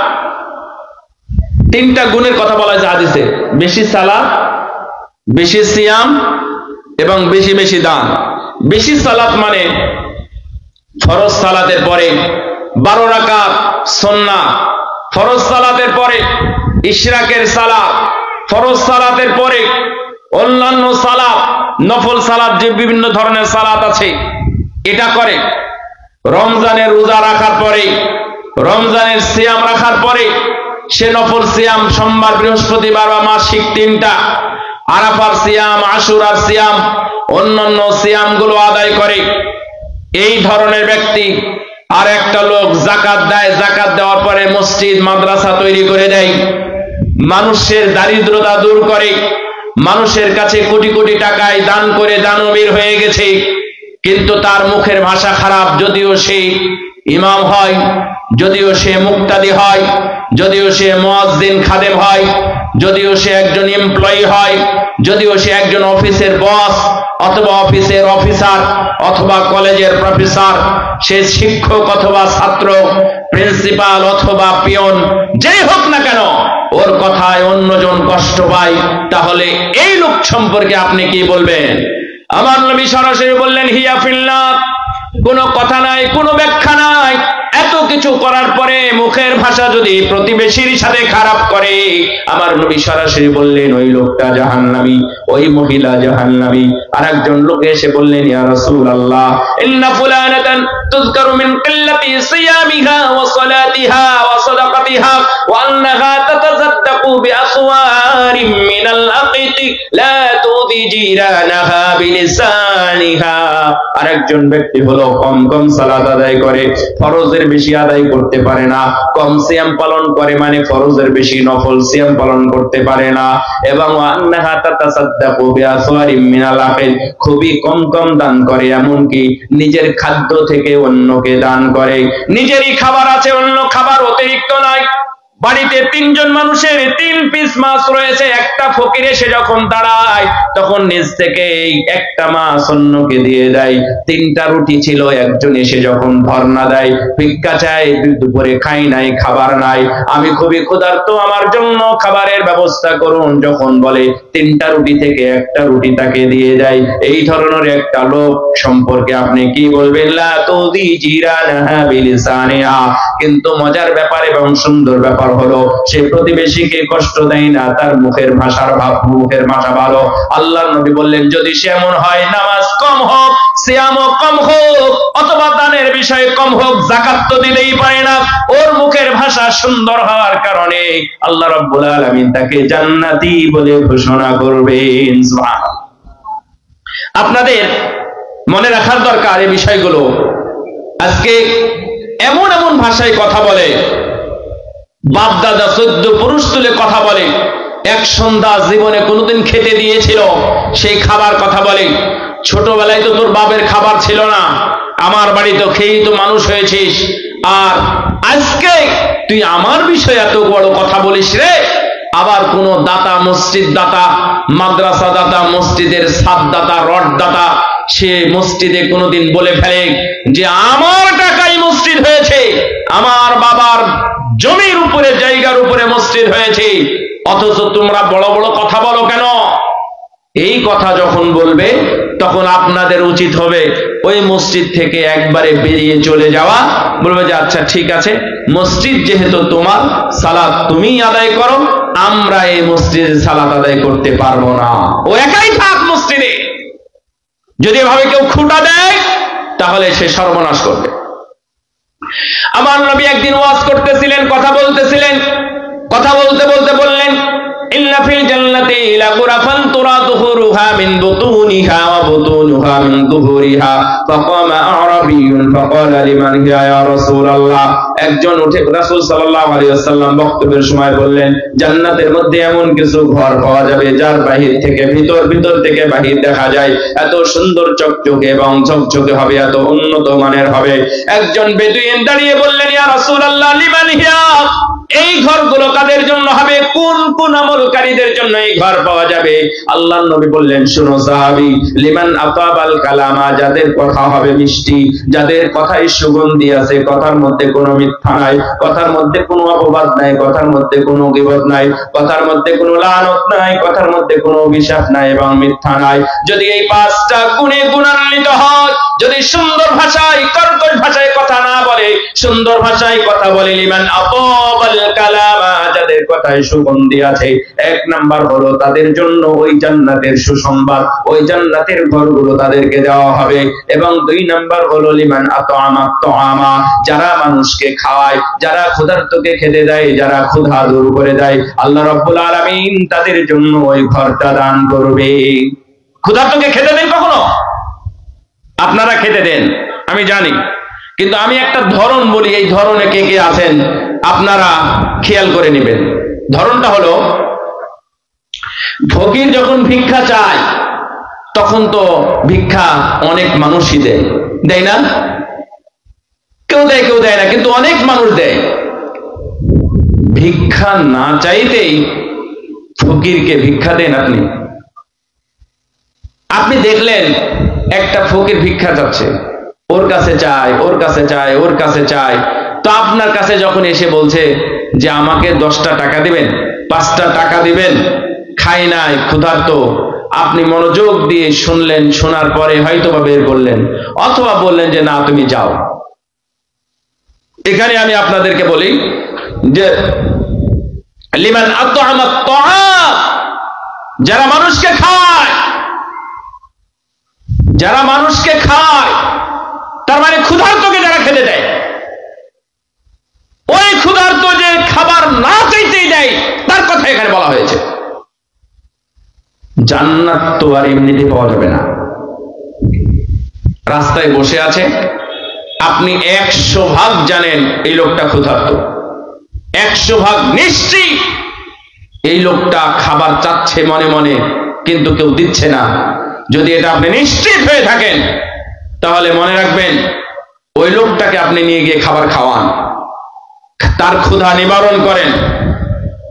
তিনটা গুণের কথা বলা হয়েছে হাদিসে, বেশি সালাত, বেশি সিয়াম এবং বেশি বেশি দান। বেশি সালাত মানে ফরজ সালাতের পরে 12 রাকাত সুন্নাহ, ফরজ সালাতের পরে ইশরাকের সালাত, ফরজ সালাতের পরে অন্যান্য সালাত, নফল সালাত, যে বিভিন্ন ধরনের সালাত আছে এটা করে। রমজানের রোজা রাখার পরে, রমজানের সিয়াম রাখার পরে সে নফল সিয়াম সোমবার, বৃহস্পতিবার বা মাসিক 3টা, আরাফার সিয়াম, আশুরার সিয়াম, অন্যান্য সিয়ামগুলো আদায় করে। এই ধরনের ব্যক্তি। আর একটা লোক যাকাত দেয়, যাকাত দেওয়ার পরে মসজিদ মাদ্রাসা তৈরি করে দেয়, মানুষের দারিদ্রতা দূর করে, মানুষের কাছে কোটি কোটি টাকায় দান করে দানবীর হয়ে গেছে, কিন্তু তার মুখের ভাষা খারাপ। যদিও সে ইমাম হয়, যদিও সে মুক্তাদি হয়, যদিও সে মুয়াজ্জিন খাদেম হয়, যদিও সে একজন এমপ্লয়ি হয়, যদিও সে একজন অফিসের বস অথবা অফিসের অফিসার অথবা কলেজের প্রফেসর, সে শিক্ষক অথবা ছাত্র, প্রিন্সিপাল অথবা পিয়ন, যেই হোক না কেন, ওর কথায় অন্যজন কষ্ট পায়, তাহলে এই লোক সম্পর্কে আপনি কি বলবেন? আমার নবী সরাসরি বললেন, হিয়া ফিল্লাহ, কোনো কথা নাই, কোনো ব্যাখ্যা নাই। এত কিছু করার পরে মুখের ভাষা যদি প্রতিবেশীর সাথে খারাপ করে, আমার নবী সরাসরি বললেন ওই লোকটা জাহান্নামী, ওই মহিলা জাহান্নামী। আর একজন লোক এসে বললেন, ইয়া রাসূলুল্লাহ, ইন্না ফুলানাতান তুযকারু মিন কিল্লাতি সিয়ামিহা ওয়া সালাতিহা ওয়া সাদাকাতিহা ওয়া আন্নাহা তাতাসাদ্দাকু বিআসওয়ারিম মিনাল আকিতি লা তুদি জিরানাহা বিলিসানিহা। আরেকজন ব্যক্তি হলো কম কম সালাত আদায় করে, ফরজের বেশি আদায় করতে পারে না, কম সিয়াম পালন করে, মানে ফরজের বেশি নফল সিয়াম পালন করতে পারে না, এবং আন্নাহা তাতাসাদ্দাকু বিআসওয়ারিম মিনাল আকিল, খুবই কম কম দান করে, এমনকি নিজের খাদ্য থেকে অন্যকে দান করে। নিজেরই খাবার আছে, অন্য খাবার অতিরিক্ত নাই। বাড়িতে 3 জন মানুষের 3 পিস মাছ রয়েছে, একটা ফকির এসে যখন দাঁড়ায় তখন নিজ থেকে একটা মাছ অন্যকে দিয়ে দেয়। 3টা রুটি ছিল, একজন এসে যখন ধর্ণা দেয়, ভিক্ষা চায়, দুপুরে খাই নাই, খাবার নাই, আমি খুবই ক্ষুধার্ত, আমার জন্য খাবারের ব্যবস্থা করুন, যখন বলে 3টা রুটি থেকে একটা রুটি তাকে দিয়ে দেয়, এই ধরনের একটা লোক সম্পর্কে আপনি কি বলবেন? লা তুদি জিরানাহা বিলিসানিহা, কিন্তু মজার ব্যাপার এবং সুন্দর ব্যাপার হলো সে প্রতিবেশীকে কষ্ট দেয় না, তার মুখের ভাষার মুখের ভাষা ভালো। আল্লাহর নবী বললেন যদি সে এমন হয়, নামাজ কম হোক, সিয়াম কম হোক, অথবা দানের বিষয়ে কম হোক, যাকাত তো দিতেই পারে না, ওর মুখের ভাষা সুন্দর হওয়ার কারণে আল্লাহ রাব্বুল আলামিন তাকে জান্নাতি বলে ঘোষণা করবেন। সুবহানাল্লাহ। আপনাদের মনে রাখার দরকার এই বিষয়গুলো। আজকে এমন এমন ভাষায় কথা বলে, বাপ দাদা 14 পুরুষ তুলে কথা বলে, এক সন্ধ্যা জীবনে কোনোদিন খেতে দিয়েছিল সেই খাবার কথা বলে, ছোটবেলায় তো তোর বাপের খাবার ছিল না, আমার বাড়ি তো খেয়েই তো মানুষ হয়েছিস, আর আজকে তুই আমার বিষয়ে এত বড় কথা বলিস রে। আবার কোন দাতা, মসজিদ দাতা, মাদ্রাসা দাতা, মসজিদের ছাদ দাতা, রড দাতা, সে মসজিদে কোনোদিন বলে ফেলে যে আমার টাকায় মসজিদ হয়েছে, আমার বাবার জমির উপরে, জায়গার উপরে মসজিদ হয়েছে, অথচ তোমরা বড় বড় কথা বলো কেন? এই কথা যখন বলবে তখন আপনাদের উচিত হবে ওই মসজিদ থেকে একবারে বেরিয়ে চলে যাওয়া, বলবে যে আচ্ছা ঠিক আছে, মসজিদ যেহেতু তোমার, সালাত তুমিই আদায় করো, আমরা এই মসজিদে সালাত আদায় করতে পারবো না, ও একাই থাক মসজিদে। যদি এভাবে কেউ খুঁটা দেয় তাহলে সে সর্বনাশ করবে। আমার নবী একদিন ওয়াজ করতেছিলেন, কথা বলতেছিলেন, কথা বলতে বলতে বললেন ইন্না ফিল জান্নাতি লাগুরাফান তুরা দুহুরুহা মিন বুতুনিহা ওয়া বুতুনুহা মিন দুহুরিহা ফাকামা আরাবিয়্যুন ফাকালা লিমান হিয়া ইয়া রাসূলুল্লাহ। একজন উঠে রাসূল সাল্লাল্লাহু আলাইহি ওয়াসাল্লাম বক্তব্যের সময় বললেন জান্নাতের মধ্যে এমন কিছু ঘর পাওয়া যাবে যার বাহির থেকে ভিতর, ভিতর থেকে বাহির দেখা যায়, এত সুন্দর চকচকে এবং ঝকঝকে হবে, এত উন্নত মানের হবে। একজন বেদুইন দাঁড়িয়ে বললেন ইয়া রাসূলুল্লাহ লিমান হিয়া, এই ঘরগুলো কাদের জন্য হবে, কোন কোন আমলকারীদের জন্য এই ঘর পাওয়া যাবে? আল্লাহর নবী বললেন শুনো সাহাবী, লিমান আতাবাল কালামা, যাদের কথা হবে মিষ্টি, যাদের কথায় সুগন্ধি আছে, কথার মধ্যে কোনো মিথ্যা নাই, কথার মধ্যে কোনো অপবাদ নাই, কথার মধ্যে কোনো গীবত নাই, কথার মধ্যে কোনো লানত নাই, কথার মধ্যে কোনো অভিশাপ নাই এবং মিথ্যা নাই। যদি এই 5টা গুণে গুণান্বিত হয়, যদি সুন্দর ভাষায়, কর্কশ ভাষায় কথা না বলে, সুন্দর ভাষায় কথা বলে, লিমান আতাবাল কালামা, যাদের কথায় সুগন্ধি আছে, 1 নাম্বার হলো তাদের জন্য ওই জান্নাতের সুসংবাদ, ওই জান্নাতের ঘরগুলো তাদেরকে দেওয়া হবে। এবং 2 নাম্বার হলো লিমান আতামা তাআমা, যারা মানুষকে খাওয়ায়, যারা ক্ষুধার্তকে খেতে দেয়, যারা ক্ষুধা দূর করে দেয়, আল্লাহ রাব্বুল আলামিন তাদের জন্য ওই ঘরটা দান করবে। ক্ষুধার্তকে খেতে দেন কখনো? আপনারা খেতে দেন আমি জানি, কিন্তু আমি একটা ধরন বলি, এই ধরনে কে কে আছেন আপনারা খেয়াল করে নেবেন। ধরনটা হলো, ফকির যখন ভিক্ষা চায় তখন তো ভিক্ষা অনেক মানুষই দেয়, দেয় না? কেউ দেয় কেউ দেয় না, কিন্তু অনেক মানুষ দেয়। ভিক্ষা না চাইতেই ফকিরকে ভিক্ষা দেন আপনি। আপনি দেখলেন একটা ফকির ভিক্ষা চাচ্ছে, ওর কাছে চায়, ওর কাছে চায়, ওর কাছে চায়, তো আপনার কাছে যখন এসে বলছে যে আমাকে 10টা টাকা দিবেন, 5টা টাকা দিবেন, খাই নাই, ক্ষুধার্ত, আপনি মনোযোগ দিয়ে শুনলেন, শোনার পরে হয়তোবা বের করলেন, অথবা বললেন যে না তুমি যাও। এখানে আমি আপনাদেরকে বলি যে লিমান আত'আমা আত-তা'আম, যারা মানুষকে খায়, যারা মানুষকে খায়, তার মানে ক্ষুধার্তকে যারা খেতে দেয়, ওই ক্ষুধার্ত যে খাবার না চাইতেই দেয় তার কথা এখানে বলা হয়েছে। জান্নাত তো আর এমনিতে পাওয়া যাবে না। রাস্তায় বসে আছে, আপনি 100 ভাগ জানেন এই লোকটা ক্ষুধার্ত, 100 ভাগ নিশ্চিত এই লোকটা খাবার চাচ্ছে মনে মনে, কিন্তু কেউ দিচ্ছে না। যদি এটা আপনি নিশ্চিত হয়ে থাকেন তাহলে মনে রাখবেন ওই লোকটাকে আপনি নিয়ে গিয়ে খাবার খাওয়ান, তার ক্ষুধা নিবারণ করেন।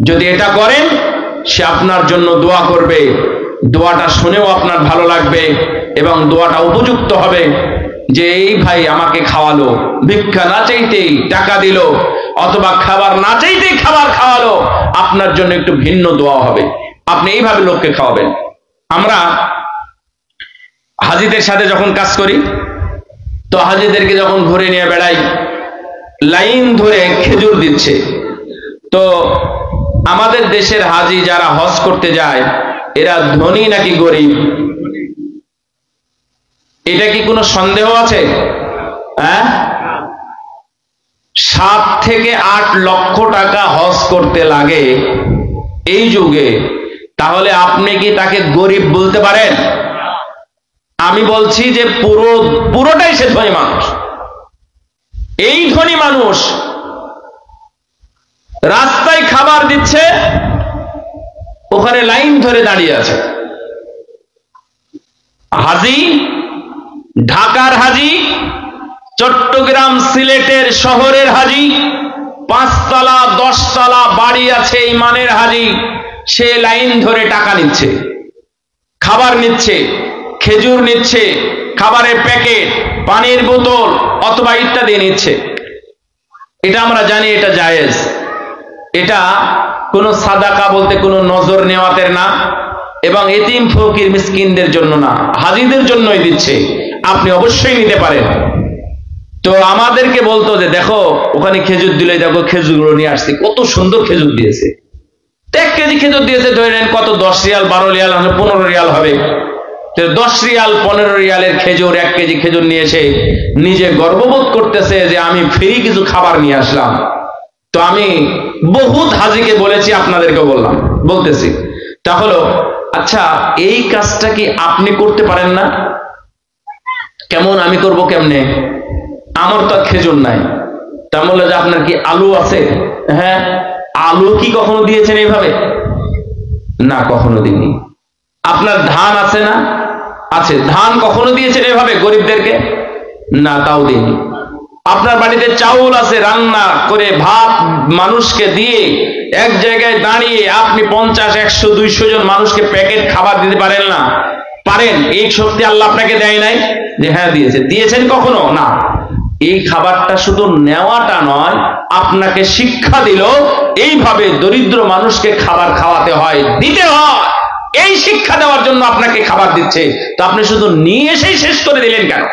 যদি এটা করেন সে আপনার জন্য দোয়া করবে, দোয়াটা শুনেও আপনার ভালো লাগবে এবং দোয়াটা উপযুক্ত হবে যে এই ভাই আমাকে খাওয়ালো, ভিক্ষা না চাইতেই টাকা দিল, অথবা খাবার না চাইতেই খাবার খাওয়ালো, আপনার জন্য একটু ভিন্ন দোয়া হবে। আপনি এইভাবে লোককে খাওয়াবেন। আমরা হাজীদের সাথে যখন কাজ করি, তো হাজীদেরকে যখন ঘুরে নিয়ে বেড়াই, লাইন ধরে খেজুর দিচ্ছে। তো আমাদের দেশের হাজি যারা হজ করতে যায় এরা ধনী নাকি গরিব, এটা কি কোনো সন্দেহ আছে? 7 থেকে 8 লক্ষ টাকা হজ করতে লাগে এই যুগে, তাহলে আপনি কি তাকে গরিব বলতে পারেন? আমি বলছি যে পুরোটাই সে ধনী মানুষ। এই ধনী মানুষ রাস্তায় খাবার দিচ্ছে, ওখানে লাইন ধরে দাঁড়িয়ে আছে। হাজি, ঢাকার হাজি, চট্টগ্রাম সিলেটের শহরের হাজি, 5 তলা 10 তলা বাড়ি আছে ইমানের হাজি, সে লাইন ধরে টাকা নিচ্ছে, খাবার নিচ্ছে, খেজুর নিচ্ছে, খাবারের প্যাকেট, পানির বোতল অথবা ইত্যাদি নিচ্ছে। এটা আমরা জানি এটা জায়েজ, এটা কোনো সাদাকা বলতে কোনো নজর নেওয়াতের না, এবং এতিম ফকির মিসকিনদের জন্য না, হাজিদের জন্যই দিচ্ছে, আপনি অবশ্যই নিতে পারেন। তো আমাদেরকে বলতো যে দেখো ওখানে খেজুর দিলে, দেখো খেজুরগুলো নিয়ে আসছি, কত সুন্দর খেজুর দিয়েছে। 1 কেজি খেজুর দিয়েছে, ধরে নেন কত, 10 রিয়াল 12 রিয়াল 15 রিয়াল হবে। 10 রিয়াল 15 রিয়ালের খেজুর, 1 কেজি খেজুর নিয়ে এসে নিজে গর্ববোধ করতেছে যে আমি ফ্রি কিছু খাবার নিয়ে আসলাম। তো আমি বহুত হাজিকে বলেছি, আপনাদেরকে বলতেছি, তা হলো আচ্ছা এই কাজটা কি আপনি করতে পারেন না? কেমন আমি করব কেমনে? আমার তো খেজুর নাই। তা বললো যে আপনার কি আলু আছে? হ্যাঁ। আলু কি কখনো দিয়েছেন এইভাবে? না, কখনো দিইনি। আপনার ধান আছে না? আছে। ধান কখনো দিয়েছেন এভাবে গরিবদেরকে? না, তাও দিইনি। আপনার বাড়িতে চাউল আছে, রান্না করে ভাত মানুষকে দিয়ে এক জায়গায় দাঁড়িয়ে আপনি 50, 100, 200 জন মানুষকে প্যাকেট খাবার দিতে পারেন না? পারেন। এই শক্তি আল্লাহ আপনাকে দেয় নাই যে হ্যাঁ দিয়েছে? দিয়েছেন কখনো? না। এই খাবারটা শুধু নেওয়াটা নয়, আপনাকে শিক্ষা দিল এইভাবে দরিদ্র মানুষকে খাবার খাওয়াতে হয়, দিতে হয়। এই শিক্ষা দেওয়ার জন্য আপনাকে খাবার দিচ্ছে, তো আপনি শুধু নিয়ে এসেই শেষ করে দিলেন কেন?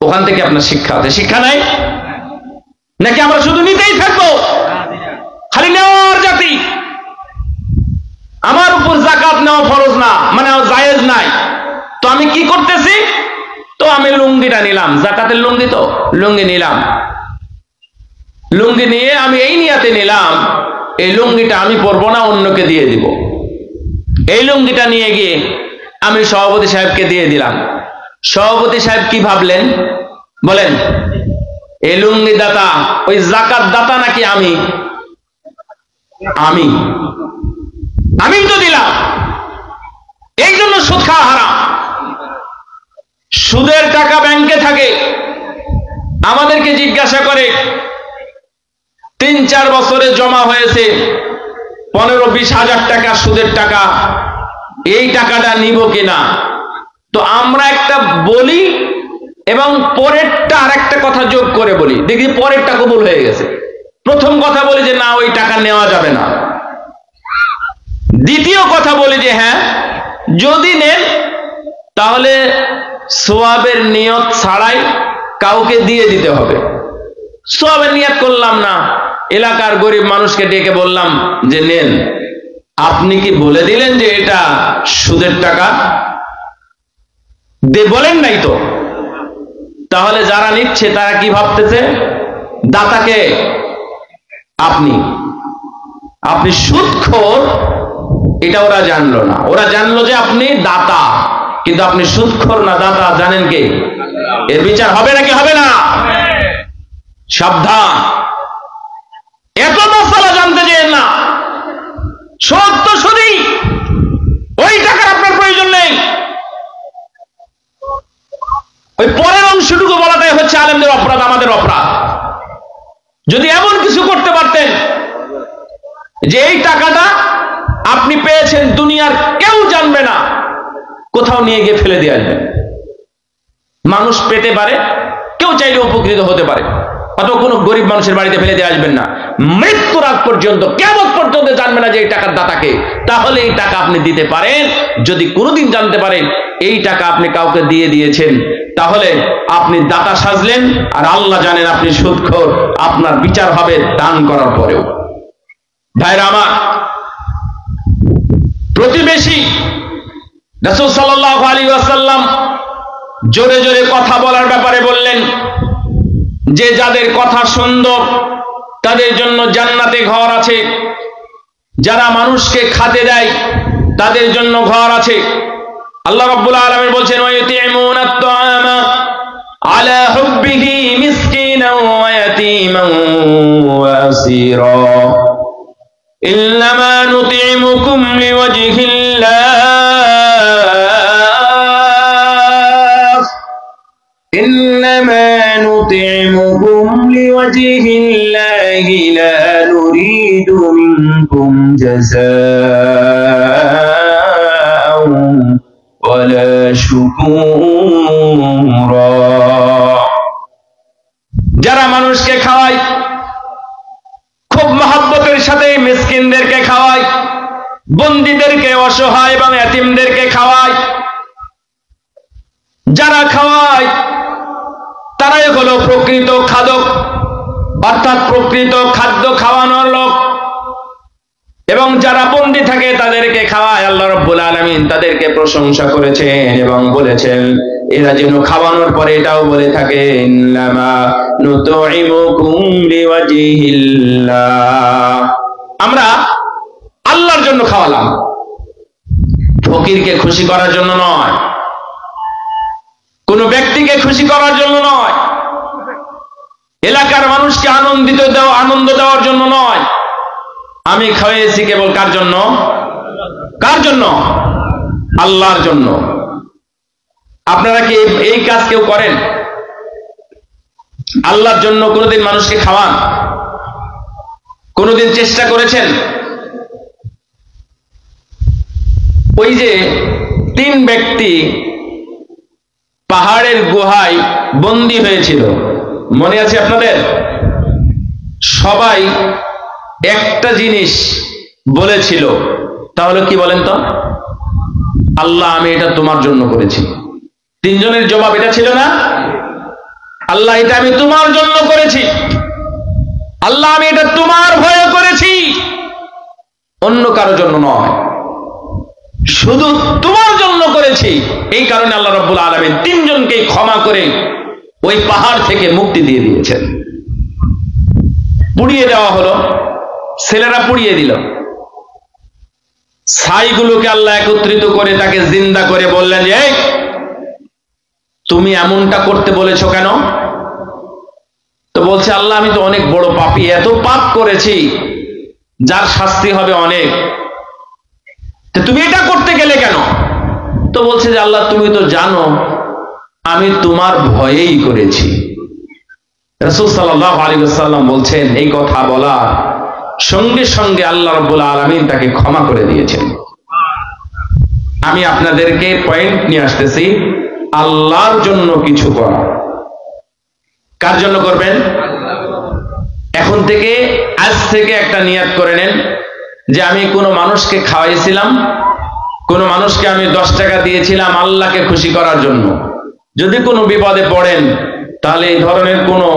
ওখান থেকে আপনার শিক্ষা আছে, শিক্ষা নাই? নাকি আমরা শুধু নিতেই থাকবো, খালি নেওয়ার জাতি? আমার উপর যাকাত নেওয়া ফরজ না, মানে জায়েজ নাই, তো আমি কি করতেছি? তো আমি লুঙ্গিটা নিলাম, যাকাতের লুঙ্গি, তো লুঙ্গি নিলাম। লুঙ্গি নিয়ে আমি এই নিয়াতে নিলাম এই লুঙ্গিটা আমি পরবো না, অন্যকে দিয়ে দিব। এই লুঙ্গিটা নিয়ে গিয়ে আমি সভাপতি সাহেবকে দিয়ে দিলাম। সভাপতি সাহেব কি ভাবলেন বলেন? এই লুঙ্গি দাতা ওই যাকাত দাতা নাকি আমি? আমি তো দিলাম। এই জন্য সুদ খাওয়া হারাম। সুদের টাকা ব্যাংকে থাকে, আমাদেরকে জিজ্ঞাসা করে 3-4 বছরে জমা হয়েছে 15-20 হাজার টাকা সুদের টাকা, এই টাকাটা নিব কিনা? তো আমরা একটা বলি এবং পরেরটা আর একটা কথা যোগ করে বলি, দেখি পরেরটা কবুল হয়ে গেছে। প্রথম কথা বলি যে না, ওই টাকা নেওয়া যাবে না। দ্বিতীয় কথা বলি যে হ্যাঁ, যদি নেন তাহলে সওয়াবের নিয়ত ছাড়াই কাউকে দিয়ে দিতে হবে। সওয়াবের নিয়ত করলাম না, এলাকার গরিব মানুষকে ডেকে বললাম যে নেন। আপনি কি বলে দিলেন যে এটা সুদের টাকা? বলেন নাই তো। তাহলে যারা নিচ্ছে তারা কি ভাবতেছে? দাতাকে আপনি সুদখোর, এটা ওরা জানলো না। ওরা জানলো যে আপনি দাতা, কিন্তু আপনি সুদখোর না, দাতা জানেন কে? এর বিচার হবে নাকি হবে না? সাবধান, এত মাসালা জানতে যেন না। সত্য সুদী, ওই টাকার আপনার প্রয়োজন নেই। ওই পরের অংশটুকু বলাটাই হচ্ছে আলেমদের অপরাধ, আমাদের অপরাধ। যদি এমন কিছু করতে পারতেন যে এই টাকাটা আপনি পেয়েছেন, দুনিয়ার কেউ জানবে না, কোথাও নিয়ে গিয়ে ফেলে দিয়ে আসবেন, মানুষ পেতে পারে, কেউ চাইলে উপকৃত হতে পারে, অথবা কোনো গরিব মানুষের বাড়িতে ফেলে দিয়ে আসবেন না। মৃত্যুর আগ পর্যন্ত, কিয়ামত পর্যন্ত জানবে না যে এই টাকার দাতাকে। তাহলে এই টাকা আপনি দিতে পারেন। যদি কোনোদিন জানতে পারেন এই টাকা আপনি কাউকে দিয়ে দিয়েছেন, তাহলে আপনি দাতা সাজলেন, আর আল্লাহ জানেন আপনি সুদখোর। আপনার বিচার হবে দান করার পরেও। ভাইরা আমার, প্রতিবেশী রাসূল সাল্লাল্লাহু আলাইহি ওয়াসাল্লাম জোরে জোরে কথা বলার ব্যাপারে বললেন যে যাদের কথা সুন্দর তাদের জন্য জান্নাতে ঘর আছে, যারা মানুষকে খেতে দেয় তাদের জন্য ঘর আছে। আল্লাহ রাব্বুল আলামিন বলছেন ওয়ায়ুতিমুনা আত-তাআমা আলা হুব্বিহি মিসকিনান ওয়া ইয়াতীমান ওয়া আসীরা ইন্নামা নুতিমুকুম লিওয়াজহিল্লাহ ইন্নামা নুতিমুকুম লিওয়াজহিল্লাহি লা নুরিদু মিনকুম জাযাআন ওয়ালা শুকুরা। যারা মানুষকে খাওয়ায়, খুব মহব্বতের সাথে মিসকিনদেরকে খাওয়ায়, বন্দীদেরকে, অসহায় এবং এতিমদেরকে খাওয়ায়, যারা খাওয়ায় তারাই হলো প্রকৃত খাদক, অর্থাৎ প্রকৃত খাদ্য খাওয়ানোর লোক। এবং যারা বন্দী থাকে তাদেরকে খাওয়ায়, আল্লাহ রাব্বুল আলামিন তাদেরকে প্রশংসা করেছেন এবং বলেছেন এরা যেন খাওয়ানোর পরে এটাও বলে থাকে ইন্নামা নুতুইমুকুম লিওয়াজহিল্লাহ, আমরা আল্লাহর জন্য খাওয়ালাম, ফকিরকে খুশি করার জন্য নয়, কোন ব্যক্তিকে খুশি করার জন্য নয়, এলাকার মানুষকে আনন্দ দেওয়ার জন্য নয়। আমি খাওয়াইছি কেবল কার জন্য? কার জন্য? আল্লাহর জন্য। আপনারা কি এই কাজ কেউ করেন? আল্লাহর জন্য কোনোদিন মানুষকে খাওয়ান? কোনোদিন চেষ্টা করেছেন? ওই যে 3 ব্যক্তি পাহাড়ের গুহায় বন্দী হয়েছিল, মনে আছে আপনাদের? সবাই একটা জিনিস বলেছিল, তাহলে কি বলেন তো? আল্লাহ আমি এটা তোমার জন্য করেছি। 3 জনের জবাব এটা ছিল না? আল্লাহ এটা আমি তোমার জন্য করেছি, আল্লাহ আমি এটা তোমার ভয়ে করেছি, অন্য কারো জন্য নয়, শুধু তোমার জন্য করেছি। এই কারণে আল্লাহ রাব্বুল আলামিন 3 জনকে ক্ষমা করে ওই পাহাড় থেকে মুক্তি দিয়ে দিয়েছেন। পুড়িয়ে দেওয়া হলো, ছেলেরা পুড়িয়ে দিল, ছাইগুলোকে আল্লাহ একত্রিত করে তাকে জিন্দা করে বললেন যে এই তুমি এমনটা করতে বলেছো কেন? তো বলছে আল্লাহ আমি তো অনেক বড় পাপী, এত পাপ করেছি যার শাস্তি হবে অনেক, তো তুমি এটা করতে গেলে কেন? তো বলছে যে আল্লাহ তুমি তো জানো আমি তোমার ভয়েই করেছি। রাসূল সাল্লাল্লাহু আলাইহি ওয়াসাল্লাম বলছেন এই কথা বলা সঙ্গে সঙ্গে আল্লাহ রাব্বুল আলামিন তাকে ক্ষমা করে দিয়েছেন। আমি আপনাদেরকে পয়েন্ট নিয়ে আসতেছি, আল্লাহর জন্য কিছু করা। কার জন্য করবেন? এখন থেকে, আজ থেকে একটা নিয়ত করে নেন যে আমি কোনো মানুষকে খাওয়াইছিলাম, কোনো মানুষকে আমি 10 টাকা দিয়েছিলাম আল্লাহকে খুশি করার জন্য। যদি কোনো বিপদে পড়েন তাহলে এই ধরনের কোনো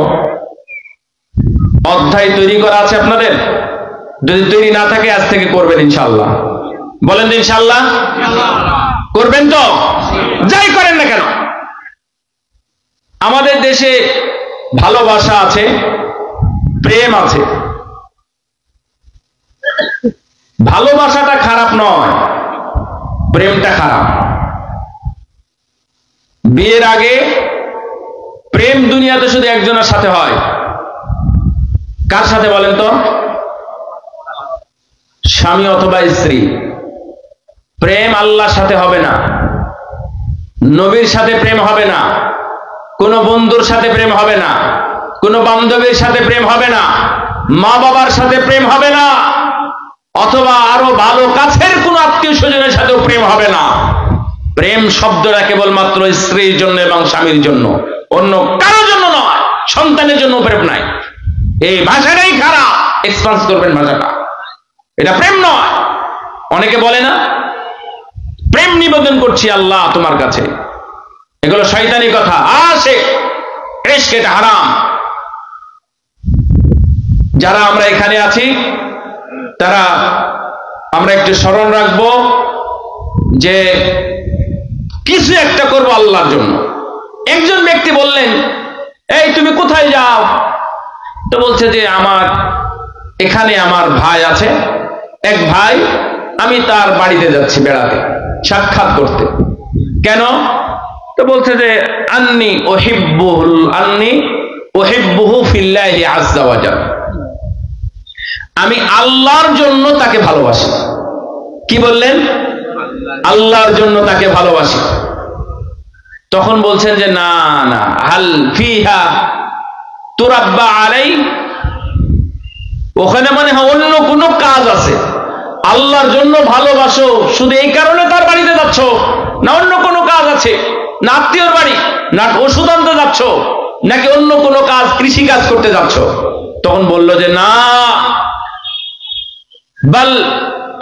অধ্যায় তৈরি করা আছে আপনাদের? যদি তৈরি না থাকে আজ থেকে করবেন ইনশাআল্লাহ। বলেন তো ইনশাআল্লাহ? করবেন তো? যাই করেন না কেন। আমাদের দেশে ভালোবাসা আছে, প্রেম আছে। ভালোবাসাটা খারাপ নয়, প্রেমটা খারাপ। বিয়ের আগে প্রেম দুনিয়াতে শুধু একজনের সাথে হয়। কার সাথে বলেন তো? স্বামী অথবা স্ত্রী। প্রেম আল্লাহর সাথে হবে না, নবীর সাথে প্রেম হবে না, কোন বন্ধুর সাথে প্রেম হবে না, কোন বান্ধবীর সাথে প্রেম হবে না, মা বাবার সাথে প্রেম হবে না, অথবা আরো ভালো কাছের কোন আত্মীয় স্বজনের সাথেও প্রেম হবে না। প্রেম শব্দটা কেবলমাত্র স্ত্রীর জন্য এবং স্বামীর জন্য, অন্য কারোর জন্য নয়। সন্তানের জন্য প্রেম নাই। এই ভাষাটাই খারাপ, এক্সপান্স করবেন ভাষাটা। এটা প্রেম নয়। অনেকে বলে না প্রেম নিবেদন করছি আল্লাহ তোমার কাছে, এগুলো শয়তানি কথা। আসে ইশক, এটা হারাম। যারা আমরা এখানে আছি তারা আমরা একটু স্মরণ রাখবো যে কিছু একটা করবো আল্লাহর জন্য। একজন ব্যক্তি বললেন, এই তুমি কোথায় যাও? তো বলছে যে আমার এখানে আমার ভাই আছে, এক ভাই, আমি তার বাড়িতে যাচ্ছি বেড়াতে, সাক্ষাৎ করতে। কেন? তো বলছে যে আন্নি উহিব্বুহু ফিল্লাহি আযজা ওয়া জাল, আমি আল্লাহর জন্য তাকে ভালোবাসি। কি বললেন? আল্লাহর জন্য তাকে ভালোবাসি। তখন বলছেন যে না না, হাল ফিহা তুরাব্বা আলাই, ওখানে মানে অন্য কোনো কাজ আছে? আল্লাহর জন্য ভালোবাসো শুধু এই কারণে তার বাড়িতে যাচ্ছ, না অন্য কোনো কাজ আছে? না আত্মীয়র বাড়ি, না ওষুধ আনতে যাচ্ছ, নাকি অন্য কোনো কাজ, কৃষি কাজ করতে যাচ্ছ? তখন বলল যে না, বাল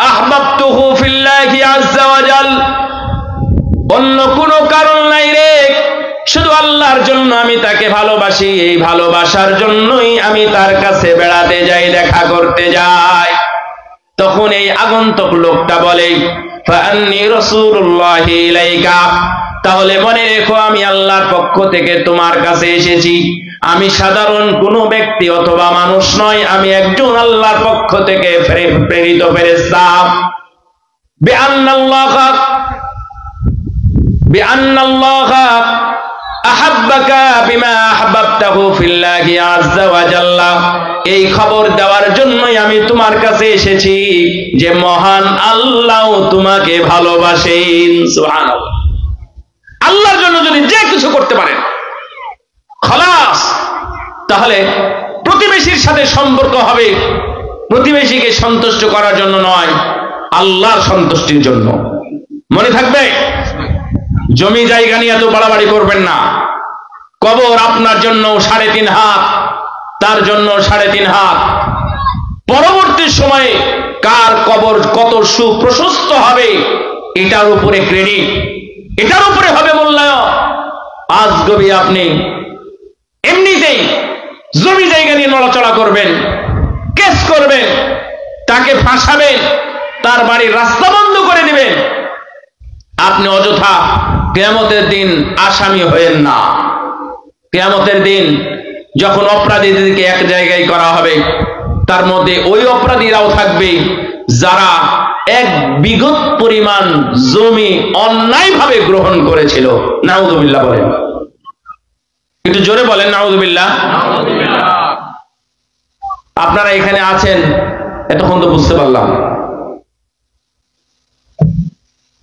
আহবাবতুহু ফিল্লাহি আযজা ওয়া জাল, অন্য কোনো কারণ নাই রে, শুধু আল্লাহর জন্য আমি তাকে ভালোবাসি, এই ভালোবাসার জন্যই আমি তার কাছে বেড়াতে যাই, দেখা করতে যাই। তখন এই আগন্তুক লোকটা বলে, ফাআন্নী রাসূলুল্লাহি ইলাইকা, তাহলে মনে রেখো আমি আল্লাহর পক্ষ থেকে তোমার কাছে এসেছি। আমি সাধারণ কোনো ব্যক্তি অথবা মানুষ নয়, আমি একজন আল্লাহর পক্ষ থেকে প্রেরিত ফেরেশতা। বিআন্নাল্লাহা আহাব্বাকা বিমা আহবাবতাহু ফিল্লাহি আযজা ওয়া জাল্লা, এই খবর দেওয়ার জন্যই আমি তোমার কাছে এসেছি যে মহান আল্লাহ তোমাকে ভালোবাসেন। সুবহানাল্লাহ। আল্লাহর জন্য যদি যে কিছু করতে পারেন খালাস, তাহলে প্রতিবেশীর সাথে সম্পর্ক হবে প্রতিবেশীকে সন্তুষ্ট করার জন্য নয়, আল্লাহর সন্তুষ্টির জন্য। মনে থাকবে? জমি জায়গা নিয়ে এত বাড়াবাড়ি করবেন না। কবর আপনার জন্য 3.5 হাত, তার জন্য 3.5 হাত। পরবর্তী সময়ে কার কবর কত সুপ্রশস্ত হবে এটার উপরে ক্রেডিট, এটার উপরে হবে মূল্যায়ন। আজ গবি আপনি এমনিতেই জমি জায়গা নিয়ে নড়াচড়া করবেন, কেস করবেন, তাকে ফাঁসাবেন, তার বাড়ির রাস্তা বন্ধ করে দিবেন, আপনি অযথা কিয়ামতের দিন আসামি হয়েন না। কিয়ামতের দিন যখন অপরাধীদেরকে এক জায়গায় করা হবে, তার মধ্যে ওই অপরাধীরাও থাকবে যারা 1 বিঘত পরিমাণ জমি অন্যায়ভাবে গ্রহণ করেছিল। নাউযুবিল্লাহ বলেন, একটু জোরে বলেন নাউযুবিল্লাহ। আপনারা এখানে আছেন এতক্ষণ তো বুঝতে পারলাম।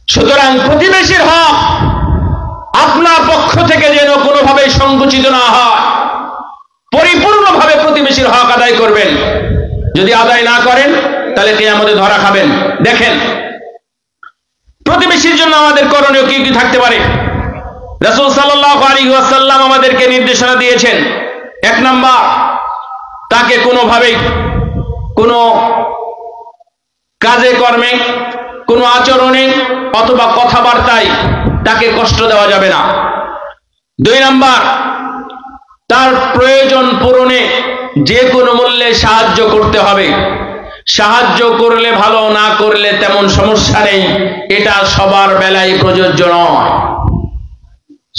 সুতরাং প্রতিবেশীর হক আপনার পক্ষ থেকে যেন কোনোভাবে সংকুচিত না হয়, পরিপূর্ণভাবে প্রতিবেশীর হক আদায় করবেন। যদি আদায় না করেন তাহলে কিয়ামতে ধরা খাবেন। দেখেন প্রতিবেশীর জন্য আমাদের করণীয় কি কি থাকতে পারে। রাসূল সাল্লাল্লাহু আলাইহি ওয়াসাল্লাম আমাদেরকে নির্দেশনা দিয়েছেন। 1 নাম্বার, তাকে কোনোভাবেই কোনো কাজে কর্মে, কোনো আচরণে অথবা কথাবার্তায় তাকে কষ্ট দেওয়া যাবে না। 2 নাম্বার, তার প্রয়োজন পূরণে যে কোনো মূল্যে সাহায্য করতে হবে। সাহায্য করলে ভালো, না করলে তেমন সমস্যা নেই, এটা সবার বেলায় প্রযোজ্য নয়।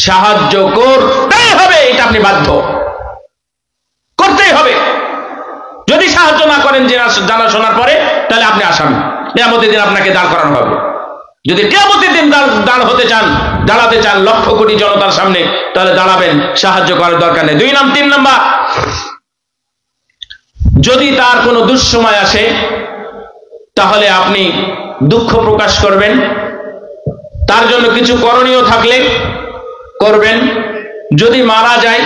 সাহায্য করতেই হবে, এটা আপনি বাধ্য, করতেই হবে। যদি সাহায্য না করেন জানা শোনার পরে, তাহলে আপনি আসামি, কিয়ামতের দিন আপনাকে দাঁড় করানো হবে। যদি কিয়ামতের দিন দাঁড় হতে চান, দাঁড়াতে চান লক্ষ কোটি জনতার সামনে, তাহলে দাঁড়াবেন, সাহায্য করার দরকার নেই। 3 নাম্বার, যদি তার কোনো দুঃসময় আসে তাহলে আপনি দুঃখ প্রকাশ করবেন, তার জন্য কিছু করণীয় থাকলে করবেন। যদি মারা যায়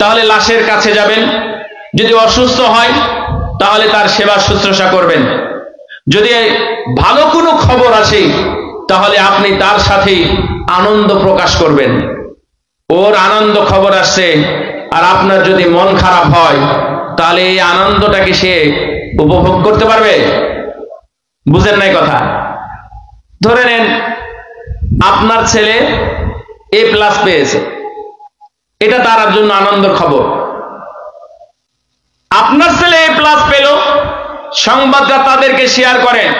তাহলে লাশের কাছে যাবেন, যদি অসুস্থ হয় তাহলে তার সেবা শুশ্রূষা করবেন। যদি ভালো কোনো খবর আসে তাহলে আপনি তার সাথে আনন্দ প্রকাশ করবেন। ওর আনন্দ খবর আসছে আর আপনার যদি মন খারাপ হয় তাহলে এই আনন্দটাকে সে উপভোগ করতে পারবে? বুঝেন নাই কথা? ধরে নেন আপনার ছেলে A+ পেয়েছে, এটা তার জন্য আনন্দের খবর। আপনার ছেলে A+ পেল, সংবাদটা তাদেরকে শেয়ার করেন,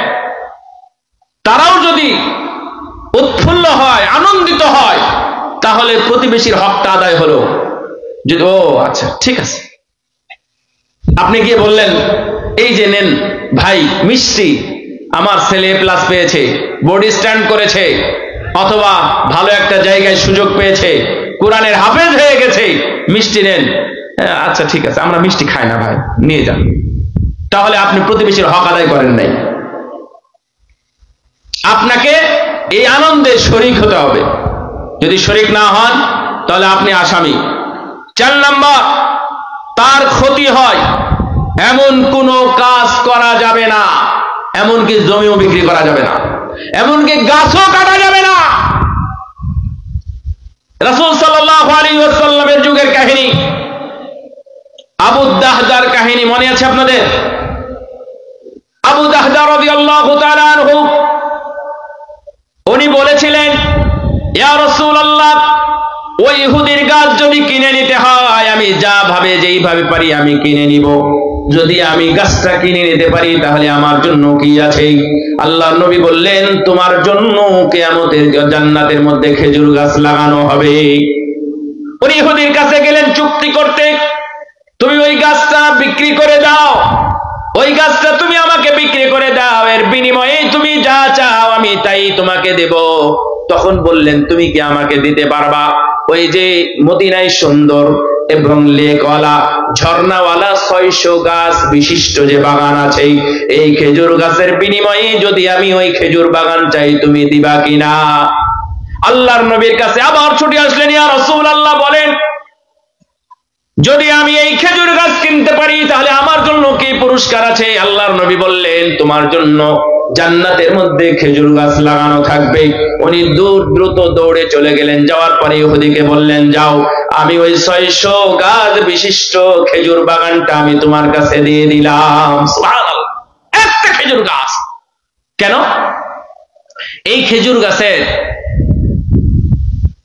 তারাও যদি উৎফুল্ল হয়, আনন্দিত হয়, তাহলে প্রতিবেশীর হকটা আদায় হলো। যদি ও আচ্ছা ঠিক আছে, আপনি গিয়ে বললেন এই যে নেন ভাই মিষ্টি, আমার ছেলে A+ পেয়েছে, বোর্ড স্ট্যান্ড করেছে, অথবা ভালো একটা জায়গায় সুযোগ পেয়েছে, কোরআনের হাফেজ হয়ে গেছে, মিষ্টি নেন। আচ্ছা ঠিক আছে, আমরা মিষ্টি খাই না ভাই, নিয়ে যান। তাহলে আপনি প্রতিবেশীর হক আদায় করেন নাই। আপনাকে এই আনন্দে শরীক হতে হবে। যদি শরীক না হন তাহলে আপনি আসামি। 4 নাম্বার, তার ক্ষতি হয় এমন কোনো কাজ করা যাবে না, এমনকি জমিও বিক্রি করা যাবে না, এমনকি গাছও কাটা যাবে না। রাসূল সাল্লাল্লাহু আলাইহি ওয়াসাল্লামের যুগের কাহিনী, আবু দাহদার কাহিনী মনে আছে আপনাদের? আবু দাহদা রাদিয়াল্লাহু তাআলা আনহু উনি বলেছিলেন, ইয়া রাসূলুল্লাহ, ওই ইহুদির গাছ যদি কিনে নিতে হয়, আমি যা ভাবে যেইভাবে পারি আমি কিনে নিব। যদি আমি গাছটা কিনে নিতে পারি তাহলে আমার জন্য কি আছে? আল্লাহর নবী বললেন, তোমার জন্য কিয়ামতের জান্নাতের মধ্যে খেজুর গাছ লাগানো হবে। উনি ইহুদির কাছে গেলেন চুক্তি করতে, তুমি ওই গাছটা বিক্রি করে দাও, ওই গাছটা তুমি আমাকে বিক্রি করে দাও, এর বিনিময়ে তুমি যা চাও আমি তাই তোমাকে দেব। তখন বললেন, তুমি কি আমাকে দিতে পারবা ওই যে মদিনায় সুন্দর এবং লেকওয়ালা ঝর্ণাওয়ালা 600 গাছ বিশিষ্ট যে বাগান আছে, এই খেজুর গাছের বিনিময়ে যদি আমি ওই খেজুর বাগান চাই তুমি দিবা কিনা? আল্লাহর নবীর কাছে আবার ছুটে আসলেন, ইয়া রাসূলুল্লাহ বলেন, যদি আমি এই খেজুর গাছ কিনতে পারি তাহলে আমার জন্য কি পুরস্কার আছে? আল্লাহর নবী বললেন, তোমার জন্য জান্নাতের মধ্যে খেজুর গাছ লাগানো থাকবে। উনি দ্রুত দৌড়ে চলে গেলেন। যাওয়ার পরে ইহুদিকে বললেন, যাও, আমি ওই 600 গাছ বিশিষ্ট খেজুর বাগানটা আমি তোমার কাছে দিয়ে দিলাম। সুবহানাল্লাহ, একটা খেজুর গাছ। কেন? এই খেজুর গাছের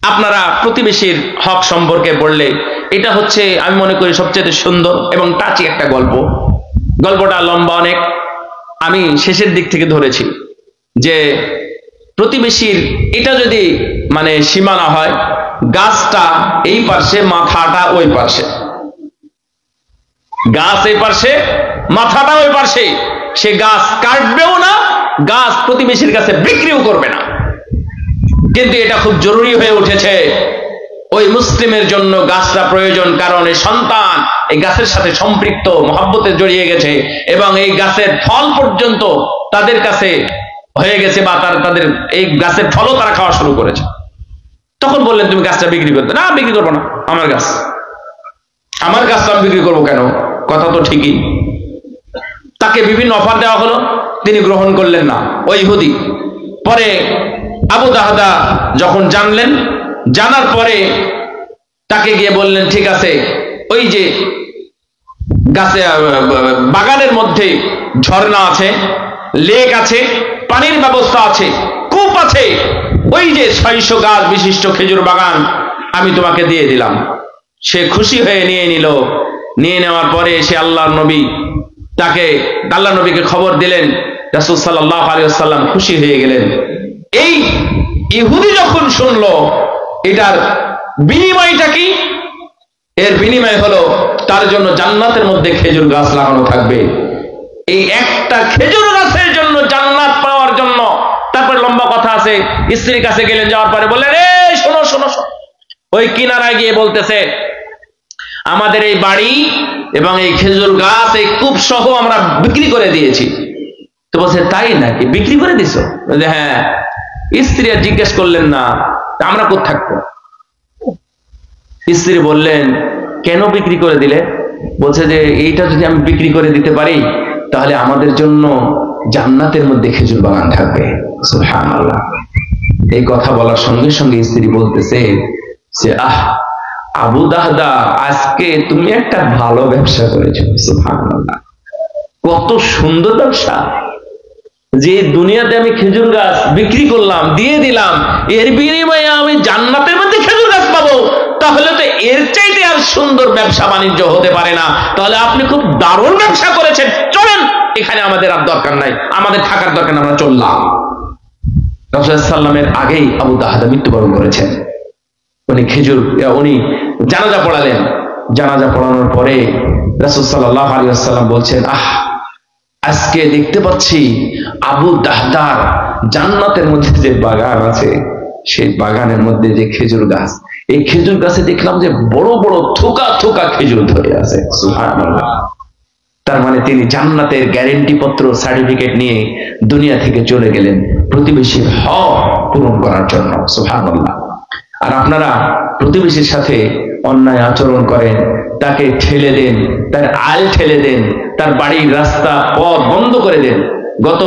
আপনারা প্রতিবেশীর হক সম্পর্কে পড়লে এটা হচ্ছে আমি মনে করি সবচেয়ে সুন্দর এবং টাচি একটা গল্প। গল্পটা লম্বা অনেক, আমি শেষের দিক থেকে ধরেছি যে প্রতিবেশীর এটা যদি মানে সীমানা হয়, গাছটা এই পাশে মাথাটা ওই পাশে, গাছ এই পাশে মাথাটা ওই পাশে, সে গাছ কাটবেও না, গাছ প্রতিবেশীর কাছে বিক্রিও করবে না। কিন্তু এটা খুব জরুরি হয়ে উঠেছে, ওই মুসলিমের জন্য গাছটা প্রয়োজন, কারণ এই সন্তান এই গাছের সাথে সম্পৃক্ত, মহব্বতে জড়িয়ে গেছে এবং এই গাছের ফল পর্যন্ত তাদের কাছে হয়ে গেছে, বা তাদের এই গাছের ফলও তারা খাওয়া শুরু করেছে। তখন বললেন, তুমি গাছটা বিক্রি করতে? না, বিক্রি করবো না, আমার গাছ, আমার গাছটা আমি বিক্রি করবো কেন? কথা তো ঠিকই। তাকে বিভিন্ন অফার দেওয়া হলো, তিনি গ্রহণ করলেন না, ওই ইহুদি। পরে আবু দাহদা যখন জানলেন, জানার পরে তাকে গিয়ে বললেন, ঠিক আছে, ওই যে গাছে বাগানের মধ্যে ঝর্ণা আছে, লেক আছে, পানির ব্যবস্থা আছে, কূপ আছে, ওই যে 600 গাছ বিশিষ্ট খেজুর বাগান আমি তোমাকে দিয়ে দিলাম। সে খুশি হয়ে নিয়ে নিল। নিয়ে নেওয়ার পরে সে আল্লাহর নবীকে খবর দিলেন। রাসূল সাল্লাল্লাহু আলাইহি ওয়াসাল্লাম খুশি হয়ে গেলেন। এই ইহুদি যখন শুনলো এটার বিনিময়টা কি, এর বিনিময় হলো তার জন্য জান্নাতের মধ্যে খেজুর গাছ লাগানো থাকবে। এই একটা খেজুর গাছের জন্য জান্নাত পাওয়ার জন্য। তারপর লম্বা কথা আছে, স্ত্রীর কাছে গেলেন, যাওয়ার পরে বললেন, এই শোনো শোনো শোনো, ওই কিনারায় গিয়ে বলতেছে, আমাদের এই বাড়ি এবং এই খেজুর গাছ, এই কূপ সহ আমরা বিক্রি করে দিয়েছি। তো বলছে, তাই নাকি, বিক্রি করে দিছো? বলছে, হ্যাঁ। স্ত্রী আর জিজ্ঞেস করলেন না, আমরা কোথায় থাকবো? স্ত্রী বললেন, কেন বিক্রি করে দিলে? বলছে যে এইটা যদি আমি বিক্রি করে দিতে পারি তাহলে আমাদের জন্য জান্নাতের মধ্যে খেজুর বাগান থাকবে। সুবহানাল্লাহ। এই কথা বলার সঙ্গে সঙ্গে স্ত্রী বলতেছে যে, আবু দাহদা, আজকে তুমি একটা ভালো ব্যবসা করেছো। সুবহানাল্লাহ, কত সুন্দর ব্যবসা! যে দুনিয়াতে আমি খেজুর গাছ বিক্রি করলাম, দিয়ে দিলাম, এর বিনিময়ে আমি জান্নাতের মধ্যে খেজুর গাছ পাবো, তাহলে তো এর চাইতে আর সুন্দর ব্যবসা বাণিজ্য হতে পারে না। তাহলে আপনি খুব দারুণ ব্যবসা করেছেন, চলেন, এখানে আমাদের আর দরকার নাই, আমাদের থাকার দরকার নাই, আমরা চললাম। রাসূল সাল্লাল্লাহু আলাইহি ওয়াসাল্লামের আগেই আবু দাহদা মৃত্যুবরণ করেছেন। উনি জানাজা পড়ালেন। জানাজা পড়ানোর পরে রাসূল সাল্লাল্লাহু আলাইহি ওয়াসাল্লাম বলছেন, আজকে দেখতে পাচ্ছি আবু দাহদার জান্নাতের মধ্যে যে বাগান আছে, সেই বাগানের মধ্যে যে খেজুর গাছ, এই খেজুর গাছে দেখলাম যে বড় বড় থোকা থোকা খেজুর ধরে আছে। সুবহানাল্লাহ। তার মানে তিনি জান্নাতের গ্যারেন্টি পত্র, সার্টিফিকেট নিয়ে দুনিয়া থেকে চলে গেলেন প্রতিবেশীর হক পূরণ করার জন্য। সুবহানাল্লাহ। আর আপনারা প্রতিবেশীর সাথে অন্যায় আচরণ করেন, তাকে ঠেলে দেন, তার আল ঠেলে দেন, তার বাড়ির রাস্তা পথ বন্ধ করে দেন। গত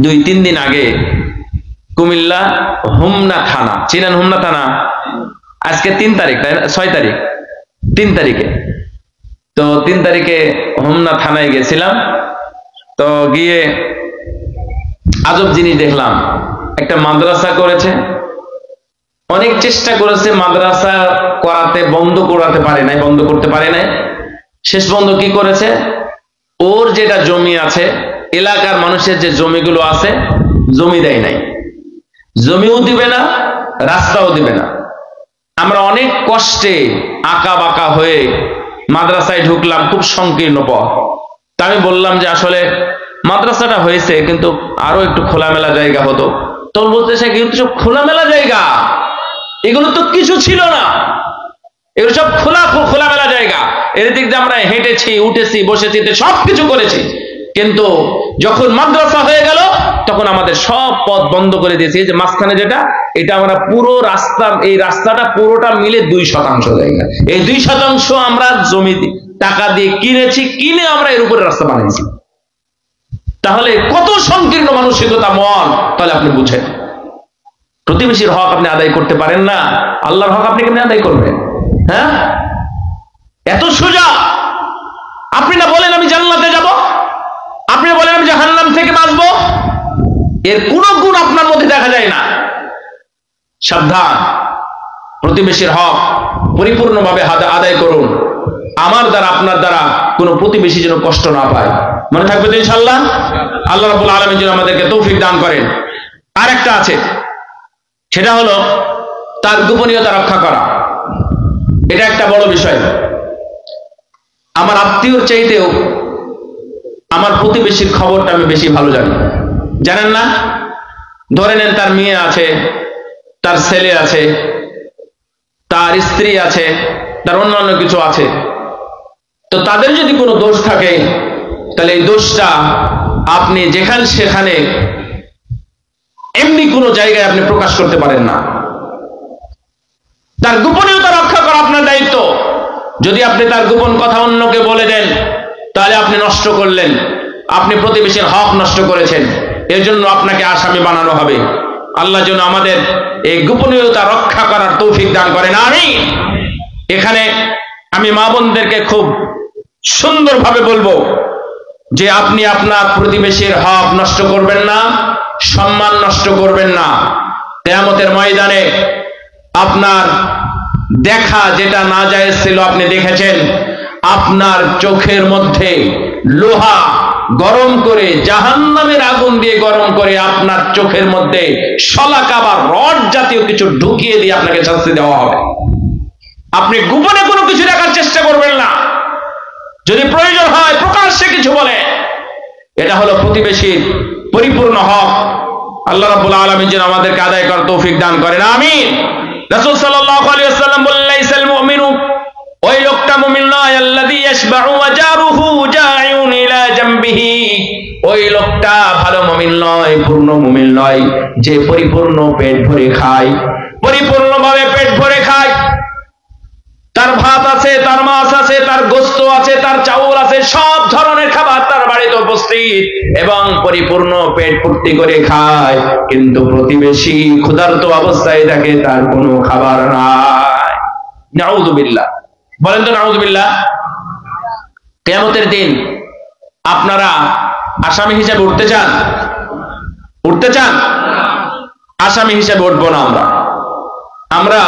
2-3 দিন আগে কুমিল্লা হোমনা থানা, চিনেন হোমনা থানা? আজকে 3 তারিখ, 6 তারিখ, 3 তারিখে। তো 3 তারিখে হোমনা থানায় গেছিলাম। তো গিয়ে আজব জিনিস দেখলাম। একটা মাদ্রাসা করেছে, অনেক চেষ্টা করেছে মাদ্রাসা করাতে, বন্ধ করতে পারে নাই। শেষ বন্ধ কি করেছে, ওর যেটা জমি আছে, এলাকার মানুষের যে জমিগুলো আছে, জমি দেয় নাই, জমিও দিবে না, রাস্তাও দিবে না। আমরা অনেক কষ্টে আঁকা বাঁকা হয়ে মাদ্রাসায় ঢুকলাম, খুব সংকীর্ণ পথ। তা আমি বললাম যে আসলে মাদ্রাসাটা হয়েছে, কিন্তু আরো একটু খোলামেলা জায়গা হতো। তখন বলতেছে, কিন্তু সব খোলামেলা জায়গা, এগুলো তো কিছু ছিল না, এগুলো সব খোলামেলা জায়গা, এর দিক দিয়ে আমরা হেঁটেছি, উঠেছি, বসেছি, সবকিছু করেছি। কিন্তু যখন মাদ্রাসা হয়ে গেল, তখন আমাদের সব পথ বন্ধ করে দিয়েছি। যে মাঝখানে যেটা, এটা আমরা পুরো রাস্তা, এই রাস্তাটা পুরোটা মিলে 2% জায়গা, এই 2% আমরা জমি টাকা দিয়ে কিনেছি, কিনে আমরা এর উপরে রাস্তা বানিয়েছি। তাহলে কত সংকীর্ণ মানসিকতা মন, তাহলে আপনি বুঝেন। প্রতিবেশীর হক আপনি আদায় করতে পারেন না, আল্লাহর হক আপনি কেমনে আদায় করবেন? হ্যাঁ, এত সোজা। আপনি না বলেন আমি জান্নাতে যাব, আপনি বলেন আমি জাহান্নাম থেকে বাঁচবো, এর কোন গুণ আপনার মধ্যে দেখা যায় না। সাবধান, প্রতিবেশীর হক পরিপূর্ণভাবে আদায় করুন। আমার দ্বারা, আপনার দ্বারা কোনো প্রতিবেশী যেন কষ্ট না পায়। মনে থাকবে তো ইনশাআল্লাহ? আল্লাহ রাব্বুল আলামিন যেন আমাদেরকে তৌফিক দান করেন। আর একটা আছে, সেটা হলো তার গোপনীয়তা রক্ষা করা। এটা একটা বড় বিষয়। আমার আত্মীয়র চাইতেও আমার প্রতিবেশীর খবরটা আমি বেশি ভালো জানি। জানেন না? ধরে নেন তার মেয়ে আছে, তার ছেলে আছে, তার স্ত্রী আছে, তার অন্যান্য কিছু আছে। তো তাদের যদি কোনো দোষ থাকে, তাহলে এই দোষটা আপনি যেখানে সেখানে এমনি কোনো জায়গায় আপনি প্রকাশ করতে পারেন না। তার গোপনীয়তা রক্ষা করা আপনার দায়িত্ব। যদি আপনি তার গোপন কথা অন্যকে বলে দেন, তাহলে আপনি নষ্ট করলেন, আপনি প্রতিবেশীর হক নষ্ট করেছেন, এর জন্য আপনাকে আসামি বানানো হবে। আল্লাহ যেন আমাদের এই গোপনীয়তা রক্ষা করার তৌফিক দান করেন, আমিন। এখানে আমি মা বোনদেরকে খুব সুন্দরভাবে বলবো যে আপনি আপনার প্রতিবেশীর হক নষ্ট করবেন না, সম্মান নষ্ট করবেন না। কিয়ামতের ময়দানে আপনার দেখা যেটা না জায়েজ ছিল আপনি দেখেছেন, আপনার চোখের মধ্যে লোহা গরম করে, জাহান্নামের আগুন দিয়ে গরম করে আপনার চোখের মধ্যে শলাকা বা রড জাতীয় কিছু ঢুকিয়ে দিয়ে আপনাকে শাস্তি দেওয়া হবে। আপনি গোপনে কোনো কিছু রাখার চেষ্টা করবেন না, যদি প্রয়োজন হয় প্রকাশ্যে কিছু বলে। এটা হলো প্রতিবেশীর পরিপূর্ণ হক। আল্লাহ রাব্বুল আলামিন যেন আমাদেরকে আদায় করার তৌফিক দান করেন, আমিন। রাসূল সাল্লাল্লাহু আলাইহি ওয়াসাল্লাম বললেন, লাইসাল মুমিনু, ওই লোকটা মুমিন নয়, আল্লাযী ইয়াশবাউ ওয়া জারুহু জাইউন ইলা জামবিহি, ওই লোকটা ভালো মুমিন নয়, পূর্ণ মুমিন নয়, যে পরিপূর্ণ পেট ভরে খায়, পরিপূর্ণভাবে পেট ভরে খায়। তার ভাত আছে, তার মাছ আছে, তার গোশত আছে, তার চাউল আছে, সব ধরনের খাবার তার বাড়িতে উপস্থিত এবং পরিপূর্ণ পেট পূর্তি করে খায়। কিন্তু প্রতিবেশী ক্ষুধার্ত অবস্থায় থাকে, তার কোনো খাবার নাই। নাউযুবিল্লাহ, বলেন তো নাউযুবিল্লাহ। কিয়ামতের দিন আপনারা আসামি হিসেবে উঠতে চান? উঠতে চান? আসামি হিসেবে উঠবো না, আমরা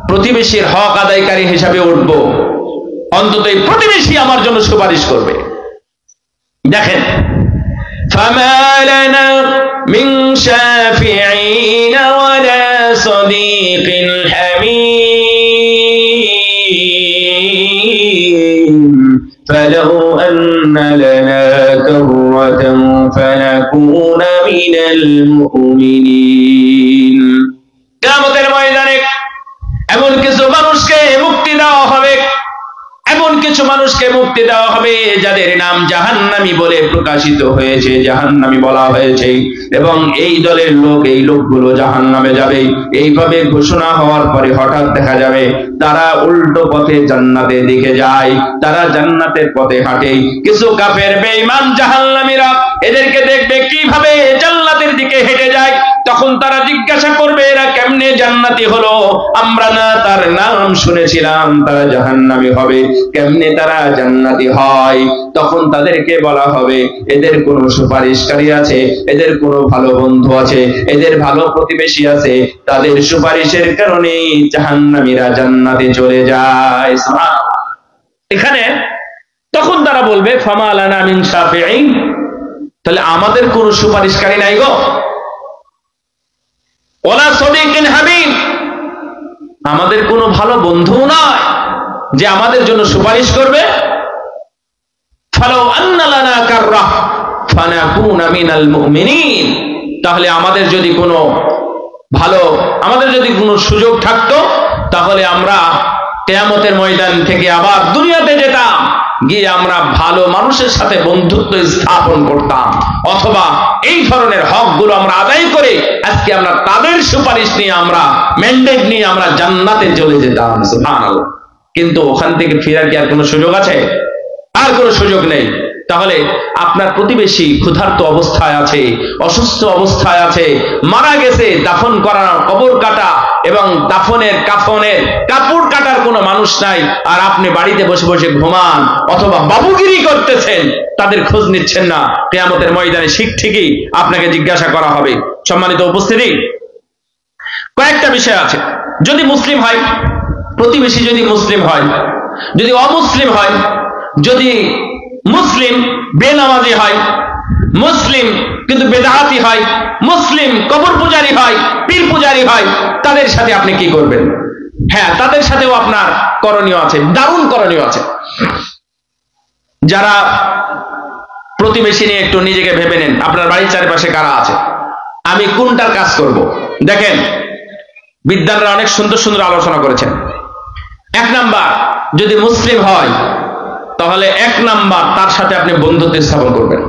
প্রতিবেশীর হক আদায়কারী হিসাবে উঠব। অন্তত এই প্রতিবেশী আমার জন্য সুপারিশ করবে। দেখেন, فما لنا من شافعين ولا صديق حميم فلو أن لنا كرة فنكون من المؤمنين। কিয়ামতের ময়দানে এমন কিছু মানুষকে মুক্তি দেওয়া হবে, এমন কিছু মানুষকে মুক্তি দেওয়া হবে যাদের নাম জাহান্নামী বলে প্রকাশিত হয়েছে, জাহান্নামী বলা হয়েছে, এবং এই দলের লোক, এই লোকগুলো জাহান্নামে যাবে। এইভাবে ঘোষণা হওয়ার পরে হঠাৎ দেখা যাবে তারা উল্টো পথে জান্নাতের দিকে যায়, তারা জান্নাতের পথে হাঁটে। কিছু কাফের বেঈমান জাহান্নামীরা এদেরকে দেখবে কিভাবে জান্নাতের দিকে হেঁটে যায়, তখন তারা জিজ্ঞাসা করবে এরা কেমনে জান্নাতি হলো, আমরা না তার নাম শুনেছিলাম তারা জাহান্নামী হবে, কেমনে তারা জান্নাতি হয়? তখন তাদেরকে বলা হবে এদের কোনো সুপারিশকারী আছে, এদের কোনো ভালো বন্ধু আছে, এদের ভালো প্রতিবেশী আছে, তাদের সুপারিশের কারণে জাহান্নামীরা জান্নাতে চলে যায়। এখানে তখন তারা বলবে ফামা লানা মিন শাফিঈন, তাহলে আমাদের কোনো সুপারিশকারী নাই গো, ওয়ালা সাদিকিন হামিম, আমাদের কোনো ভালো বন্ধু নয় যে আমাদের জন্য সুপারিশ করবে। ফালাউ আন্না লানা কাররাহ ফানাকুনা মিনাল মুমিনিন, তাহলে আমাদের যদি কোনো সুযোগ থাকতো তাহলে আমরা কিয়ামতের ময়দান থেকে আবার দুনিয়াতে যেতাম, গিয়ে আমরা ভালো মানুষের সাথে বন্ধুত্ব স্থাপন করতাম, অথবা এই ধরনের হকগুলো আমরা আদায় করে আজকে আমরা তাদের সুপারিশ নিয়ে, আমরা ম্যান্ডেট নিয়ে আমরা জান্নাতে চলে যেতাম। সুবহানাল্লাহ। কিন্তু ওখান থেকে ফেরার কি আর কোনো সুযোগ আছে? আর কোনো সুযোগ নেই। তাহলে আপনার প্রতিবেশী ক্ষুধার্ত অবস্থায় আছে, অসুস্থ অবস্থায় আছে, মারা গেছে, দাফন করা, কবর কাটা এবং কাফনের কাপড় কাটার কোনো মানুষ নাই, আর আপনি বাড়িতে বসে বসে ঘুমান অথবা বাবুগিরি করতেছেন, তাদের খোঁজ নিচ্ছেন না। কিয়ামতের ময়দানে ঠিকই আপনাকে জিজ্ঞাসা করা হবে। সম্মানিত উপস্থিতি, কয়েকটা বিষয় আছে। যদি মুসলিম হয়, প্রতিবেশী যদি মুসলিম হয়, যদি অমুসলিম হয়, যদি মুসলিম বেনামাজি হয়, মুসলিম কিন্তু বেদাতি হয়, মুসলিম কবর পূজারী হয়, পীর পূজারী হয়, তাদের সাথে আপনি কি করবেন? হ্যাঁ, তাদের সাথেও আপনার করণীয় আছে, দারুণ করণীয় আছে। যারা প্রতিবেশী নিয়ে একটু নিজেকে ভেবে নেন, আপনার বাড়ির চারপাশে কারা আছে, আমি কোনটার কাজ করব? দেখেন, বিদ্যানরা অনেক সুন্দর সুন্দর আলোচনা করেছেন। 1 নাম্বার, যদি মুসলিম হয় তাহলে 1 নাম্বার তার সাথে আপনি বন্ধুত্ব স্থাপন করবেন।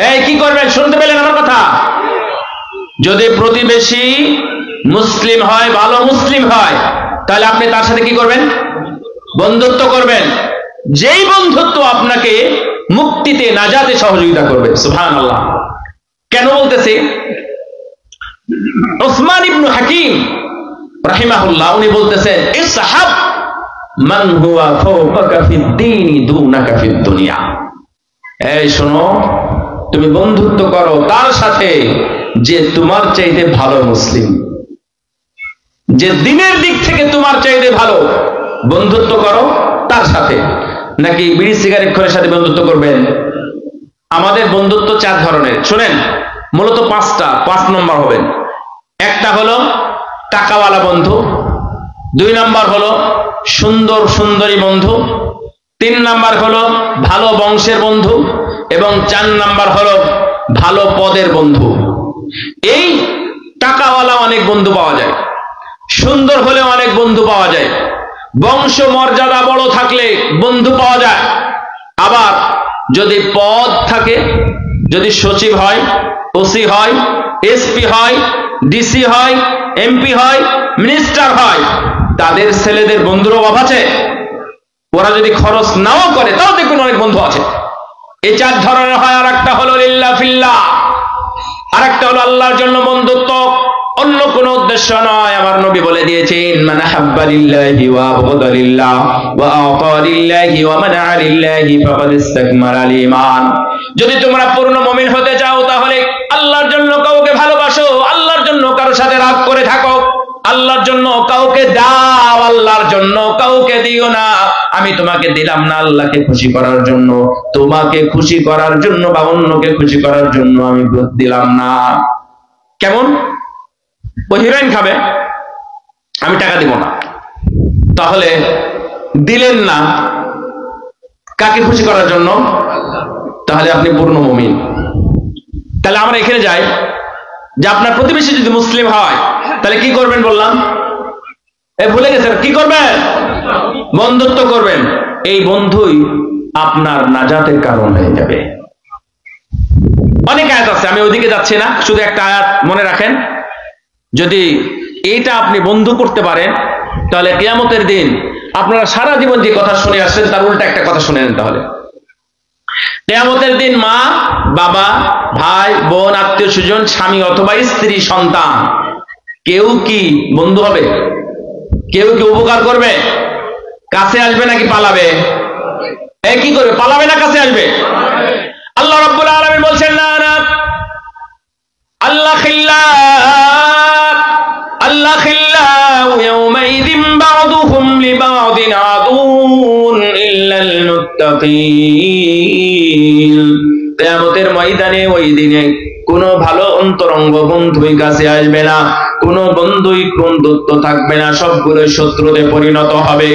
এই কি করবেন? শুনতে পেলেন আমার কথা? যদি প্রতিবেশী মুসলিম হয়, ভালো মুসলিম হয়, তাহলে আপনি তার সাথে কি করবেন? বন্ধুত্ব করবেন। যেই বন্ধুত্ব আপনাকে মুক্তিতে, নাজাতে সহযোগিতা করবে। সুবহানাল্লাহ। কেন বলতেছি? উসমান ইবনে হাকিম রাহিমাহুল্লাহ উনি বলতেছেন, ইসহাব মান হুয়া ফাওকাকা ফিদ দীনি দুনাকা ফিদ দুনিয়া। এই শোনো, তুমি বন্ধুত্ব করো তার সাথে যে তোমার চাইতে ভালো মুসলিম, যে দিনের দিক থেকে তোমার চাইতে ভালো, বন্ধুত্ব করো তার সাথে। নাকি বিড়ি সিগারেট খোরের সাথে বন্ধুত্ব করবেন? আমাদের বন্ধুত্ব 4 ধরনের, শুনেন, মূলত 5টা। 5 নম্বর হবেন। একটা হলো টাকাওয়ালা বন্ধু, 2 নাম্বার হলো সুন্দর সুন্দরী বন্ধু, 3 নাম্বার হলো ভালো বংশের বন্ধু, এবং 4 নাম্বার হলো ভালো পদের বন্ধু। এই টাকাওয়ালা অনেক বন্ধু পাওয়া যায়, সুন্দর হলে অনেক বন্ধু পাওয়া যায়, বংশ মর্যাদা বড় থাকলে বন্ধু পাওয়া যায়। আবার যদি পদ থাকে, যদি সচিব হয়, ওসি হয়, এসপি হয়, ডিসি হয়, এমপি হয়, মিনিস্টার হয়, তাদের ছেলেদের বন্ধুর অভাব আছে? ওরা যদি খরচ নাও করে তাও দেখুন অনেক বন্ধু আছে। এই 4 ধরনের হয়। আর একটা হলো লিল্লাহ ফিল্লাহ, আর একটা হলো আল্লাহর জন্য বন্ধুত্ব, অন্য কোনো উদ্দেশ্য নয়। আমার নবী বলে দিয়েছেন, মান হাব্বা লিল্লাহি ওয়া আবগাদা লিল্লাহ ওয়া আতা লিল্লাহি ওয়া মানআ লিল্লাহি ফাকাদ ইসতাকমালা আল ঈমান। যদি তোমরা পূর্ণ মুমিন হতে চাও তাহলে আল্লাহর জন্য কাউকে ভালোবাসো, আল্লাহর জন্য কারোর সাথে রাগ করে থাকো, আল্লাহর জন্য কাউকে দাও, আল্লাহর জন্য কাউকে দিও না। আমি তোমাকে দিলাম না আল্লাহকে খুশি করার জন্য, তোমাকে খুশি করার জন্য বা অন্যকে খুশি করার জন্য আমি দিলাম না। কেমন? ও হিরোইন খাবে, আমি টাকা দিব না। তাহলে দিলেন না কাকে খুশি করার জন্য? তাহলে আপনি পূর্ণ মুমিন। তাহলে আমরা এখানে যাই যে আপনার প্রতিবেশী যদি মুসলিম হয় তাহলে কি করবেন বললাম? ভুলে গেছেন? কি করবেন? বন্ধুত্ব করবেন। এই বন্ধুই আপনার নাজাতের কারণ হয়ে যাবে। অনেক আয়াত আছে, আমি ওইদিকে যাচ্ছি না, শুধু একটা আয়াত মনে রাখেন। যদি এইটা আপনি বন্ধ করতে পারেন তাহলে কিয়ামতের দিন আপনারা সারা জীবন যে কথা শুনে আসছেন তার উল্টা একটা কথা শুনে নেন। তাহলে কিয়ামতের দিন মা, বাবা, ভাই, বোন, আত্মীয় স্বজন, স্বামী অথবা স্ত্রী, সন্তান, কেউ কি বন্ধু হবে? কেউ কি উপকার করবে? কাছে আসবে নাকি পালাবে? কি করবে? পালাবে না কাছে আসবে? আল্লাহ রাব্বুল আলামিন বলছেন, না না, আল্লাহ খিল্লাউ ইয়াওমাইযিন বা'দুহুম লিবা'দিন আদুউন ইল্লাল মুত্তাকিন। কিয়ামতের ময়দানে ওই দিনে কোনো ভালো অন্তরঙ্গ বন্ধুই কাছে আসবে না, কোনো বন্ধুই বন্ধুত্ব থাকবে না, সবগুলো শত্রুতে পরিণত হবে।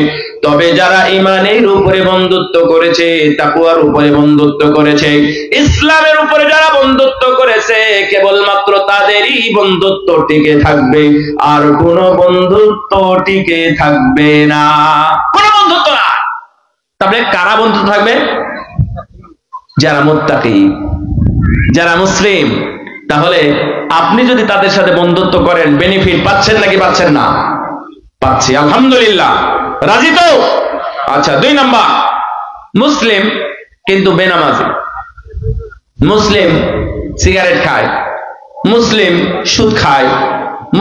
তবে যারা ঈমানের উপরে বন্ধুত্ব করেছে, তাকওয়ার উপরে বন্ধুত্ব করেছে, ইসলামের উপরে যারা বন্ধুত্ব করেছে, কেবলমাত্র তাদেরই বন্ধুত্ব টিকে থাকবে, আর কোনো বন্ধুত্ব টিকে থাকবে না। কোনো বন্ধুত্ব না। তবে কারা বন্ধুত্ব থাকবে? যারা মুত্তাকি, যারা মুসলিম। তাহলে আপনি যদি তাদের সাথে বন্ধুত্ব করেন, বেনিফিট পাচ্ছেন নাকি পাচ্ছেন না? পাচ্ছি, আলহামদুলিল্লাহ। রাজি তো? আচ্ছা, 2 নাম্বার, মুসলিম কিন্তু বেনামাজি, মুসলিম সিগারেট খায়, মুসলিম সুদ খায়,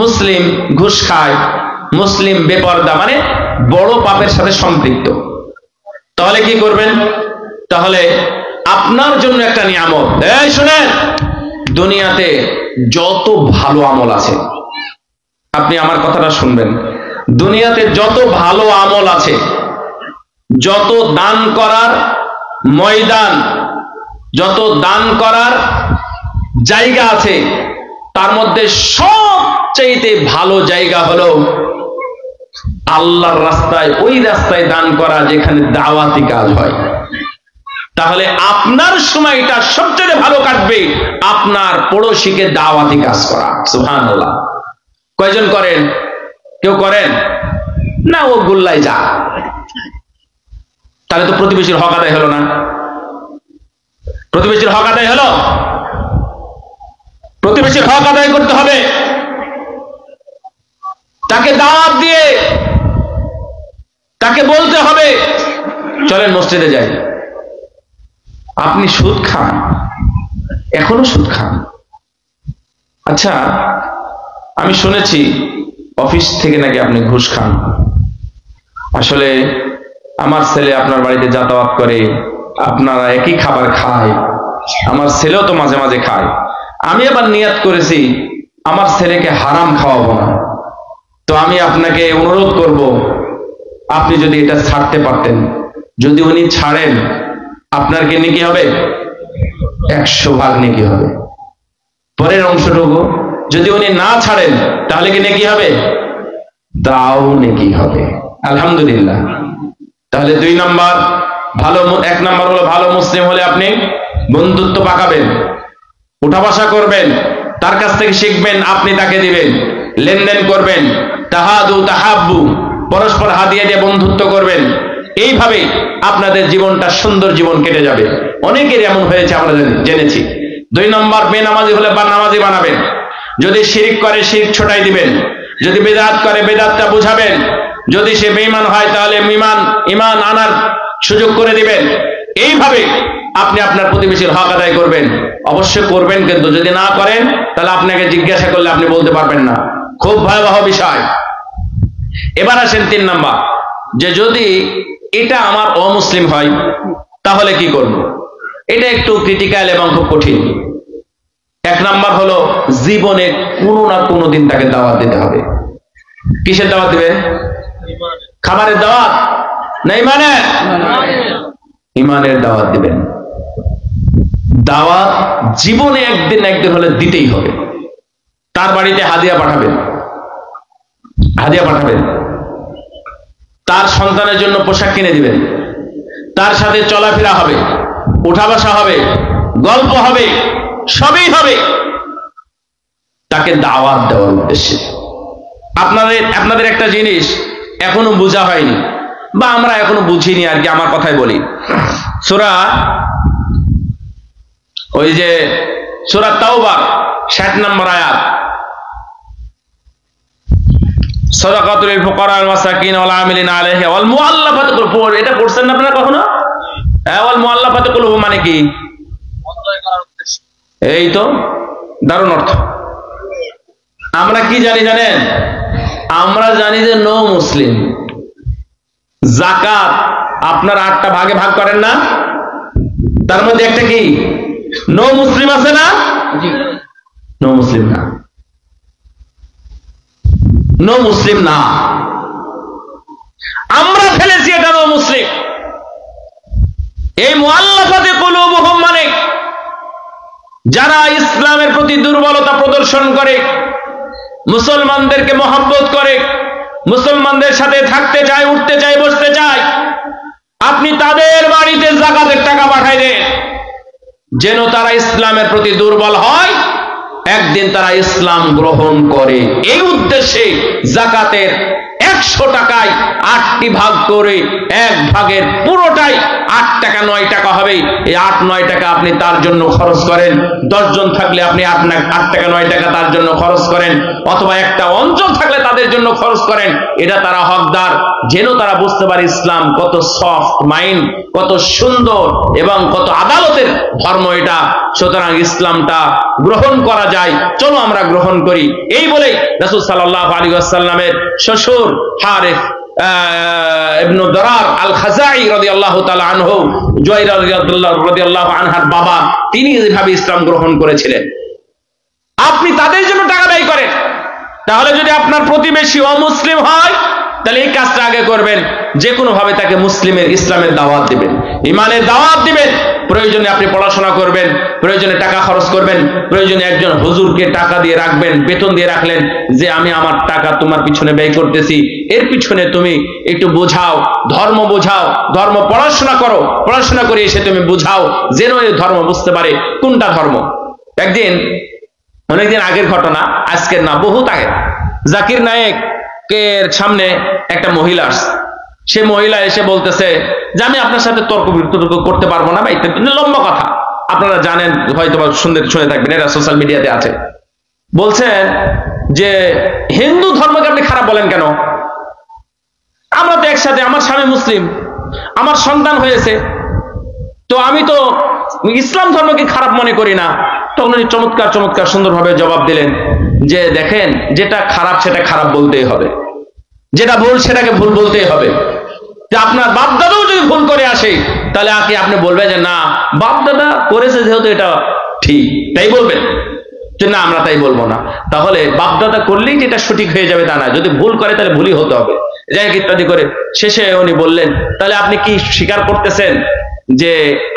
মুসলিম ঘুষ খায়, মুসলিম বেপরদা, মানে বড় পাপের সাথে সম্পৃক্ত। তাহলে কি করবেন? তাহলে আপনার জন্য একটা নিয়ামত। এই শুনেন, দুনিয়াতে যত ভালো আমল আছে, আপনি আমার কথাটা শুনবেন, দুনিয়াতে যত ভালো আমল আছে, যত দান করার ময়দান, যত দান করার জায়গা আছে, তার মধ্যে সবচেয়ে ভালো জায়গা হলো আল্লাহর রাস্তায়, ওই রাস্তায় দান করা যেখানে দাওয়াতি কাজ হয়। তাহলে আপনার সময়টা সবচেয়ে ভালো কাটবে আপনার পড়োশিকে দাওয়াতি কাজ করা। সুবহানাল্লাহ। কয়জন করেন? কেউ করেন না? ও গুল্লাই যা। তাহলে তো প্রতিবেশীর হক আদায় হলো না। প্রতিবেশীর হক আদায় হলো? প্রতিবেশীর হক আদায় করতে হবে। তাকে দাওয়াত দিয়ে তাকে বলতে হবে, চলেন মসজিদে যাই। আপনি সুদ খান, এখনো সুদ খান। আচ্ছা, আমি শুনেছি অফিস থেকে নাকি আপনি ঘুষ খান। আসলে আমার ছেলে আপনার বাড়িতে যাতায়াত করে, আপনারা একই খাবার খায়, আমার ছেলেও তো মাঝে মাঝে খায়। আমি আবার নিয়াত করেছি আমার ছেলেকে হারাম খাওয়াবো না। তো আমি আপনাকে অনুরোধ করব, আপনি যদি এটা ছাড়তে পারতেন। যদি উনি ছাড়েন, আপনার কি নেকি হবে? 100 ভাগ নেকি হবে। পরের অংশটুকু যদি উনি না ছাড়েন তাহলে কি নেকি হবে? তাও নেকি হবে। আলহামদুলিল্লাহ। তাহলে 2 নাম্বার ভালো, 1 নাম্বার হলো ভালো মুসলিম হলে আপনি বন্ধুত্ব পাকাবেন, উঠা বসা করবেন, তার কাছ থেকে শিখবেন, আপনি তাকে দিবেন, লেনদেন করবেন, তাহাদু তাহাব্বু, পরস্পর হাদিয়া দিয়ে বন্ধুত্ব করবেন। এইভাবে আপনাদের জীবনটা সুন্দর জীবন কেটে যাবে। অনেকের এমন হয়েছে আমরা জেনেছি। 2 নম্বর, বেনামাজি হলে বা নামাজি বানাবেন। যদি শিরক করে শিরক ছোটাই দিবেন, যদি বেদাত করে বেদাতটা বুঝাবেন, যদি সে বেঈমান হয় তাহলে ঈমান আনার সুযোগ করে দিবেন। এইভাবে আপনি আপনার প্রতিবেশীর হক আদায় করবেন। অবশ্যই করবেন, কিন্তু যদি না করেন তাহলে আপনাকে জিজ্ঞাসা করলে আপনি বলতে পারবেন না। খুব ভয়াবহ বিষয়। এবার আসেন 3 নাম্বার, যে যদি এটা আমার অমুসলিম হয় তাহলে কি করব? এটা একটু ক্রিটিক্যাল এবং খুব কঠিন। 1 নাম্বার হলো জীবনে কোনো না কোনো দিন তাকে দাওয়াত দিতে হবে। কিসের দাওয়াত দিবে? খাবারের দাওয়াত না ইমানের? ইমানের দাওয়াত দিবেন। দাওয়াত জীবনে একদিন হলে দিতেই হবে। তার বাড়িতে হাদিয়া পাঠাবেন, তার সন্তানের জন্য পোশাক কিনে দিবেন, তার সাথে চলাফেরা হবে, উঠা বসা হবে, গল্প হবে, সবই হবে তাকে দাওয়াত দেওয়ার উদ্দেশ্যে। আপনাদের একটা জিনিস এখনো বোঝা হয়নি বা আমরা এখনো বুঝিনি আর কি, আমার কথাই বলি। সূরা তাওবা 60 নম্বর আয়াত, সাদাকাতুল ফুকারা ওয়াল মাসাকিন ওয়াল আমিলিন আলাইহা ওয়াল মুআল্লাফাতি কুলুবুহুম, এটা পড়ছেন না আপনারা কখনো? হ্যাঁ, ওয়াল মুআল্লাফাতি কুলুবুহুম মানে কি? এই তো দারুণ অর্থ। আমরা কি জানি জানেন? আমরা জানি যে নো মুসলিম। যাকাত আপনার 8টা ভাগে ভাগ করেন না, তার মধ্যে একটা কি নো মুসলিম আছে না? নো মুসলিম না, নো মুসলিম না, আমরা ফেলেছি এটা নো মুসলিম। এই মুআল্লাফাতে কুলুবুহুম মানে যারা ইসলামের প্রতি দুর্বলতা প্রদর্শন করে, মুসলমানদেরকে মহব্বত করে, মুসলমানদের সাথে থাকতে চায়, উঠতে চায়, বসতে চায়, আপনি তাদের বাড়িতে যাকাতের টাকা পাঠাই দেন, যেন তারা ইসলামের প্রতি দুর্বল হয়, একদিন তারা ইসলাম গ্রহণ করে। এই উদ্দেশ্যে যাকাতের 100 টাকায় 8টি ভাগ করে 1 ভাগের পুরোটাই 8 টাকা 9 টাকা হবে। এই 8-9 টাকা আপনি তার জন্য খরচ করেন। 10 জন থাকলে আপনি 8 টাকা 9 টাকা তার জন্য খরচ করেন, অথবা একটা অঞ্চল থাকলে তাদের জন্য খরচ করেন। এটা তারা হকদার, যেন তারা বুঝতে পারে ইসলাম কত সফট মাইন্ড, কত সুন্দর এবং কত আদালতের ধর্ম এটা। সুতরাং ইসলামটা গ্রহণ করা যায়, চলো আমরা গ্রহণ করি। এই বলেই রাসূল সাল্লাল্লাহু আলাইহি ওয়াসাল্লামের শ্বশুর হারিস ইবনে দরার আল খাজাই রাদিয়াল্লাহু তাআলা আনহু, জুয়াইরা রাদিয়াল্লাহু আনহার বাবা, তিনি যেভাবে ইসলাম গ্রহণ করেছিলেন, আপনি তাদের জন্য টাকা ব্যয় করেন। তাহলে যদি আপনার প্রতিবেশী অমুসলিম হয়, তাহলে এই কাজটা আগে করবেন, যে কোনো ভাবে তাকে ইসলামের দাওয়াত দিবেন, ইমানের দাওয়াত দিবেন। প্রয়োজনে আপনি পড়াশোনা করবেন, প্রয়োজনে টাকা খরচ করবেন, প্রয়োজনে একজন হুজুরকে টাকা দিয়ে রাখবেন, বেতন দিয়ে রাখলেন, যে আমি আমার টাকা তোমার পিছনে ব্যয় করতেছি, এর পিছনে তুমি একটু বোঝাও, ধর্ম বোঝাও, ধর্ম পড়াশোনা করো, পড়াশোনা করে এসে তুমি বোঝাও, যেন এই ধর্ম বুঝতে পারে কোনটা ধর্ম। অনেকদিন আগের ঘটনা, আজকের না, বহুত আগে, জাকির নায়েকের সামনে একটা মহিলা আসছে। সে মহিলা এসে বলতেছে যে আমি আপনার সাথে তর্ক বিতর্ক করতে পারবো না, বা ইত্যাদি লম্বা কথা, আপনারা জানেন হয়তো বা শুনে থাকবেন, এটা সোশ্যাল মিডিয়াতে আছে। বলছেন যে হিন্দু ধর্মকে আপনি খারাপ বলেন কেন? আমরা তো একসাথে, আমার স্বামী মুসলিম, আমার সন্তান হয়েছে, তো আমি তো ইসলাম ধর্মকে খারাপ মনে করি না। তখন উনি চমৎকার চমৎকার সুন্দরভাবে জবাব দিলেন যে দেখেন, যেটা খারাপ সেটা খারাপ বলতেই হবে, যেটা ভুল সেটাকে ভুল বলতেই হবে। যে আপনার বাপ দাদাও যদি ভুল করে আসে, তাহলে আপনি বলবেন যে না, বাপ দাদা করেছে যেহেতু এটা ঠিক, তাই বলবেন যে না, আমরা তাই বলবো না। তাহলে বাপ দাদা করলেই যেটা সঠিক হয়ে যাবে তা না, যদি ভুল করে তাহলে ভুলই হতে হবে, যাই ইত্যাদি করে। শেষে উনি বললেন, তাহলে আপনি কি স্বীকার করতেছেন যে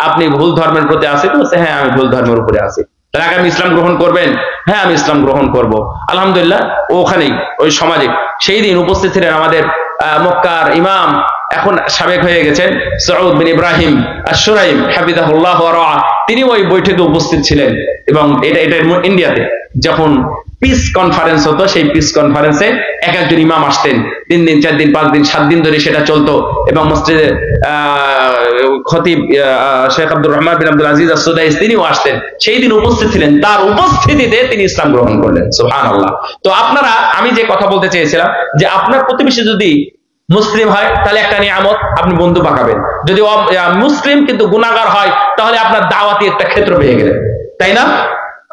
আপনি ভুল ধর্মের প্রতি আছেন? বলছে হ্যাঁ, আমি ভুল ধর্মের উপরে আছি। তাহলে আগে আমি ইসলাম গ্রহণ করবেন? হ্যাঁ, আমি ইসলাম গ্রহণ করব। আলহামদুলিল্লাহ, ওখানেই ওই সমাজে সেই দিন উপস্থিত ছিলেন আমাদের মক্কার ইমাম, এখন সাবেক হয়ে গেছেন, সৌদ বিন ইব্রাহিম আশ-শুরাইম হাফিজাহুল্লাহ ওয়া রাআ। তিনি ওই বৈঠকে উপস্থিত ছিলেন, এবং এটা ইন্ডিয়াতে যখন পিস কনফারেন্স হতো, সেই পিস কনফারেন্সে একজন ইমাম আসতেন, 3 দিন 4 দিন 5 দিন 7 দিন ধরে সেটা চলতো। এবং মসজিদে খতিব শেখ আব্দুর রহমান বিন আব্দুল আজিজ আস-সুদাইস তিনিও আসতেন, সেই দিন উপস্থিত ছিলেন। তার উপস্থিতিতে তিনি ইসলাম গ্রহণ করলেন। সুবহানাল্লাহ। তো আপনারা, আমি যে কথা বলতে চেয়েছিলাম, যে আপনার প্রতিবেশী যদি মুসলিম হয় তাহলে একটা নিয়ামত, আপনি বন্ধু পাকাবেন। যদি মুসলিম কিন্তু গুনাহগার হয়, তাহলে আপনার দাওয়াতি একটা ক্ষেত্র পেয়ে গেলেন, তাই না?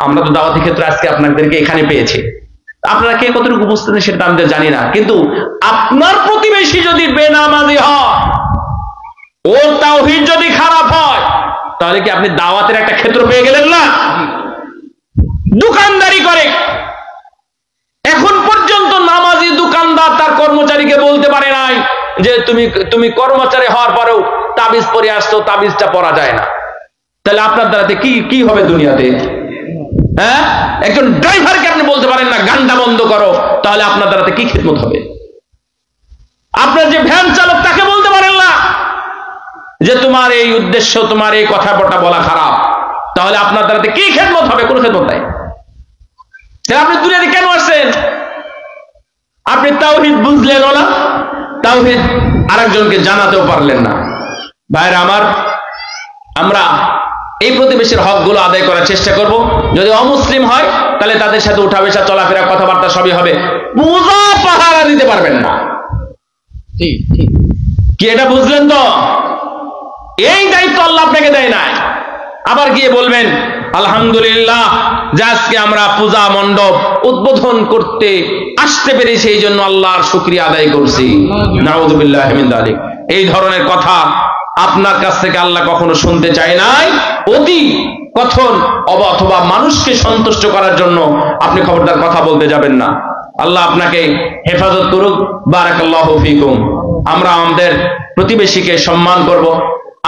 আমরা তো দাওয়াতি ক্ষেত্র আজকে আপনাদেরকে এখানে পেয়েছি। আপনারা কে কতটুকু বুঝতেছেন সেটা আমি জানি না, কিন্তু আপনার প্রতিবেশী যদি বেনামাজি হয়, ওর তাওহীদ যদি খারাপ হয়, তাহলে কি আপনি দাওয়াতের একটা ক্ষেত্র পেয়ে গেলেন না? দোকানদারি করে এখন পর্যন্ত নামাজি দোকানদার তার কর্মচারীকে বলতে পারে নাই যে তুমি কর্মচারী হওয়ার পরেও তাবিজ পরে আসতো, তাবিজটা পরা যায় না। তাহলে আপনার দ্বারাতে কি হবে দুনিয়াতে? হ্যাঁ, একজন ড্রাইভারকে আপনি বলতে পারেন না গানটা বন্ধ করো, তাহলে আপনার দ্বারাতে কি খিদমত হবে? আপনার যে ভ্যান চালক তাকে বলতে পারেন না যে তোমার এই উদ্দেশ্য, তোমার এই কথাটা বলা খারাপ, তাহলে আপনার দ্বারাতে কি খিদমত হবে? কোন খিদমত নাই। তাহলে আপনি দুনিয়াতে কেন আসছেন? আপনি তাওহীদ বুঝলেন না, তাওহীদ আরেকজনকে জানাতেও পারলেন না। ভাইরা আমার, আমরা এই প্রতিবেশীর হকগুলো আদায় করার চেষ্টা করব। যদি অমুসলিম হয় তাহলে তাদের সাথে উঠা বসা, চলাফেরা, কথাবার্তা সবই হবে। পূজা পাহারা দিতে পারবেন না। কি এটা বুঝলেন তো? এই দায়িত্ব আল্লাহ আপনাকে দেয় নাই। আবার গিয়ে বলবেন আলহামদুলিল্লাহ যে আজকে আমরা পূজা মণ্ডপ উদ্বোধন করতে আসতে পেরেছি, এই জন্য আল্লাহর শুকরিয়া আদায় করছি। নাউযুবিল্লাহি মিন যালিক। এই ধরনের কথা আপনার কাছ থেকে আল্লাহ কখনো শুনতে চায় নাই। অতি কথন অথবা মানুষকে সন্তুষ্ট করার জন্য আপনি খবরদার কথা বলতে যাবেন না। আল্লাহ আপনাকে হেফাজত করুক। বারাকাল্লাহু ফিকুম। আমরা আমাদের প্রতিবেশীকে সম্মান করব,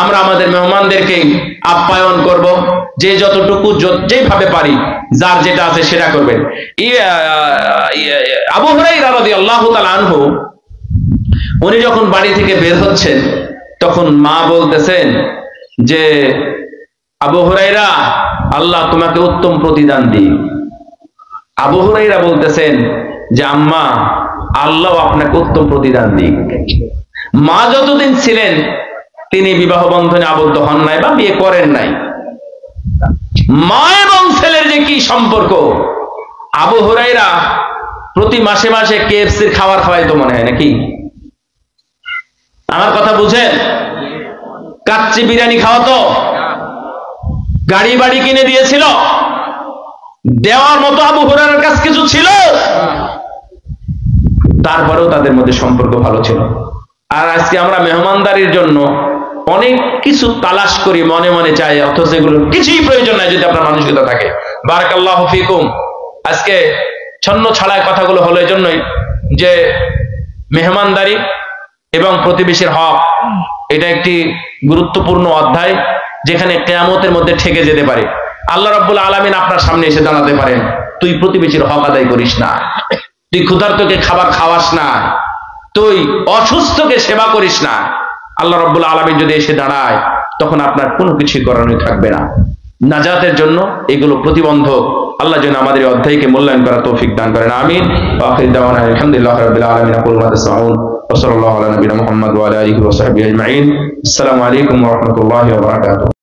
আমরা আমাদের মেহমানদেরকে আপ্যায়ন করব, যে যতটুকু যেভাবে পারি, যার যেটা আছে সেটা করবেন। আবু হুরায়রা রাদিয়াল্লাহু তাআলা আনহু উনি যখন বাড়ি থেকে বের হচ্ছেন, তখন মা বলতেছেন যে আবু হুরায়রা, আল্লাহ তোমাকে উত্তম প্রতিদান দিক। আবু হুরায়রা বলতেছেন যে আম্মা, আল্লাহ আপনাকে উত্তম প্রতিদান দিক। মা যতদিন ছিলেন তিনি বিবাহ বন্ধনে আবদ্ধ হন নাই বা বিয়ে করেন নাই। মা এবং ছেলের যে কি সম্পর্ক! আবু হুরায়রা প্রতি মাসে মাসে কেএফসির খাবার খাওয়াইতো মনে হয় নাকি? আমার কথা বুঝেন? কাচ্চি বিরিয়ানি খাওয়াতো, গাড়ি বাড়ি কিনে দিয়েছিল, দেওয়ার মতো আবু হুরায়রার কাছে কিছু ছিল। তারপরেও তাদের মধ্যে সম্পর্ক ভালো ছিল। আর আজকে আমরা মেহমানদারির জন্য অনেক কিছু তালাশ করি, মনে মনে চাই, অথচ এগুলো কিছুই প্রয়োজন নাই যদি আপনার মানসিকতা থাকে। বারাকাল্লাহু ফিকুম। আজকে ছন্ন ছাড়ায় কথাগুলো হলো এই জন্যই যে মেহমানদারি এবং প্রতিবেশীর হক এটা একটি গুরুত্বপূর্ণ অধ্যায়, যেখানে কিয়ামতের মধ্যে ঠেকে যেতে পারে। আল্লাহ রাব্বুল আলামিন আপনার সামনে এসে জানাতে পারেন, তুই প্রতিবেশীর হক আদায় করিস না, তুই ক্ষুধার্তকে খাবার খাওয়াস না, তুই অসুস্থকে সেবা করিস না। আল্লাহ রাব্বুল আলামিন যদি এসে দাঁড়ায়, তখন আপনার কোনো কিছুই করানোই থাকবে না। নাজাতের জন্য এগুলো প্রতিবন্ধক। আল্লাহ যেন আমাদের এই অধ্যায়কে মূল্যায়ন করার তৌফিক দান করেন। আমিন। ওয়া আখিরু দাওয়ানা আলহামদুলিল্লাহি রাব্বিল আলামিন। আকুলু মা তাসমাউন ওয়া সাল্লাল্লাহু আলা নবিয়িনা মুহাম্মদ ওয়া আলা আলিহি ওয়া সাহবিহি আজমাইন। আসসালামু আলাইকুম ওয়া রাহমাতুল্লাহি ওয়া বারাকাতুহু।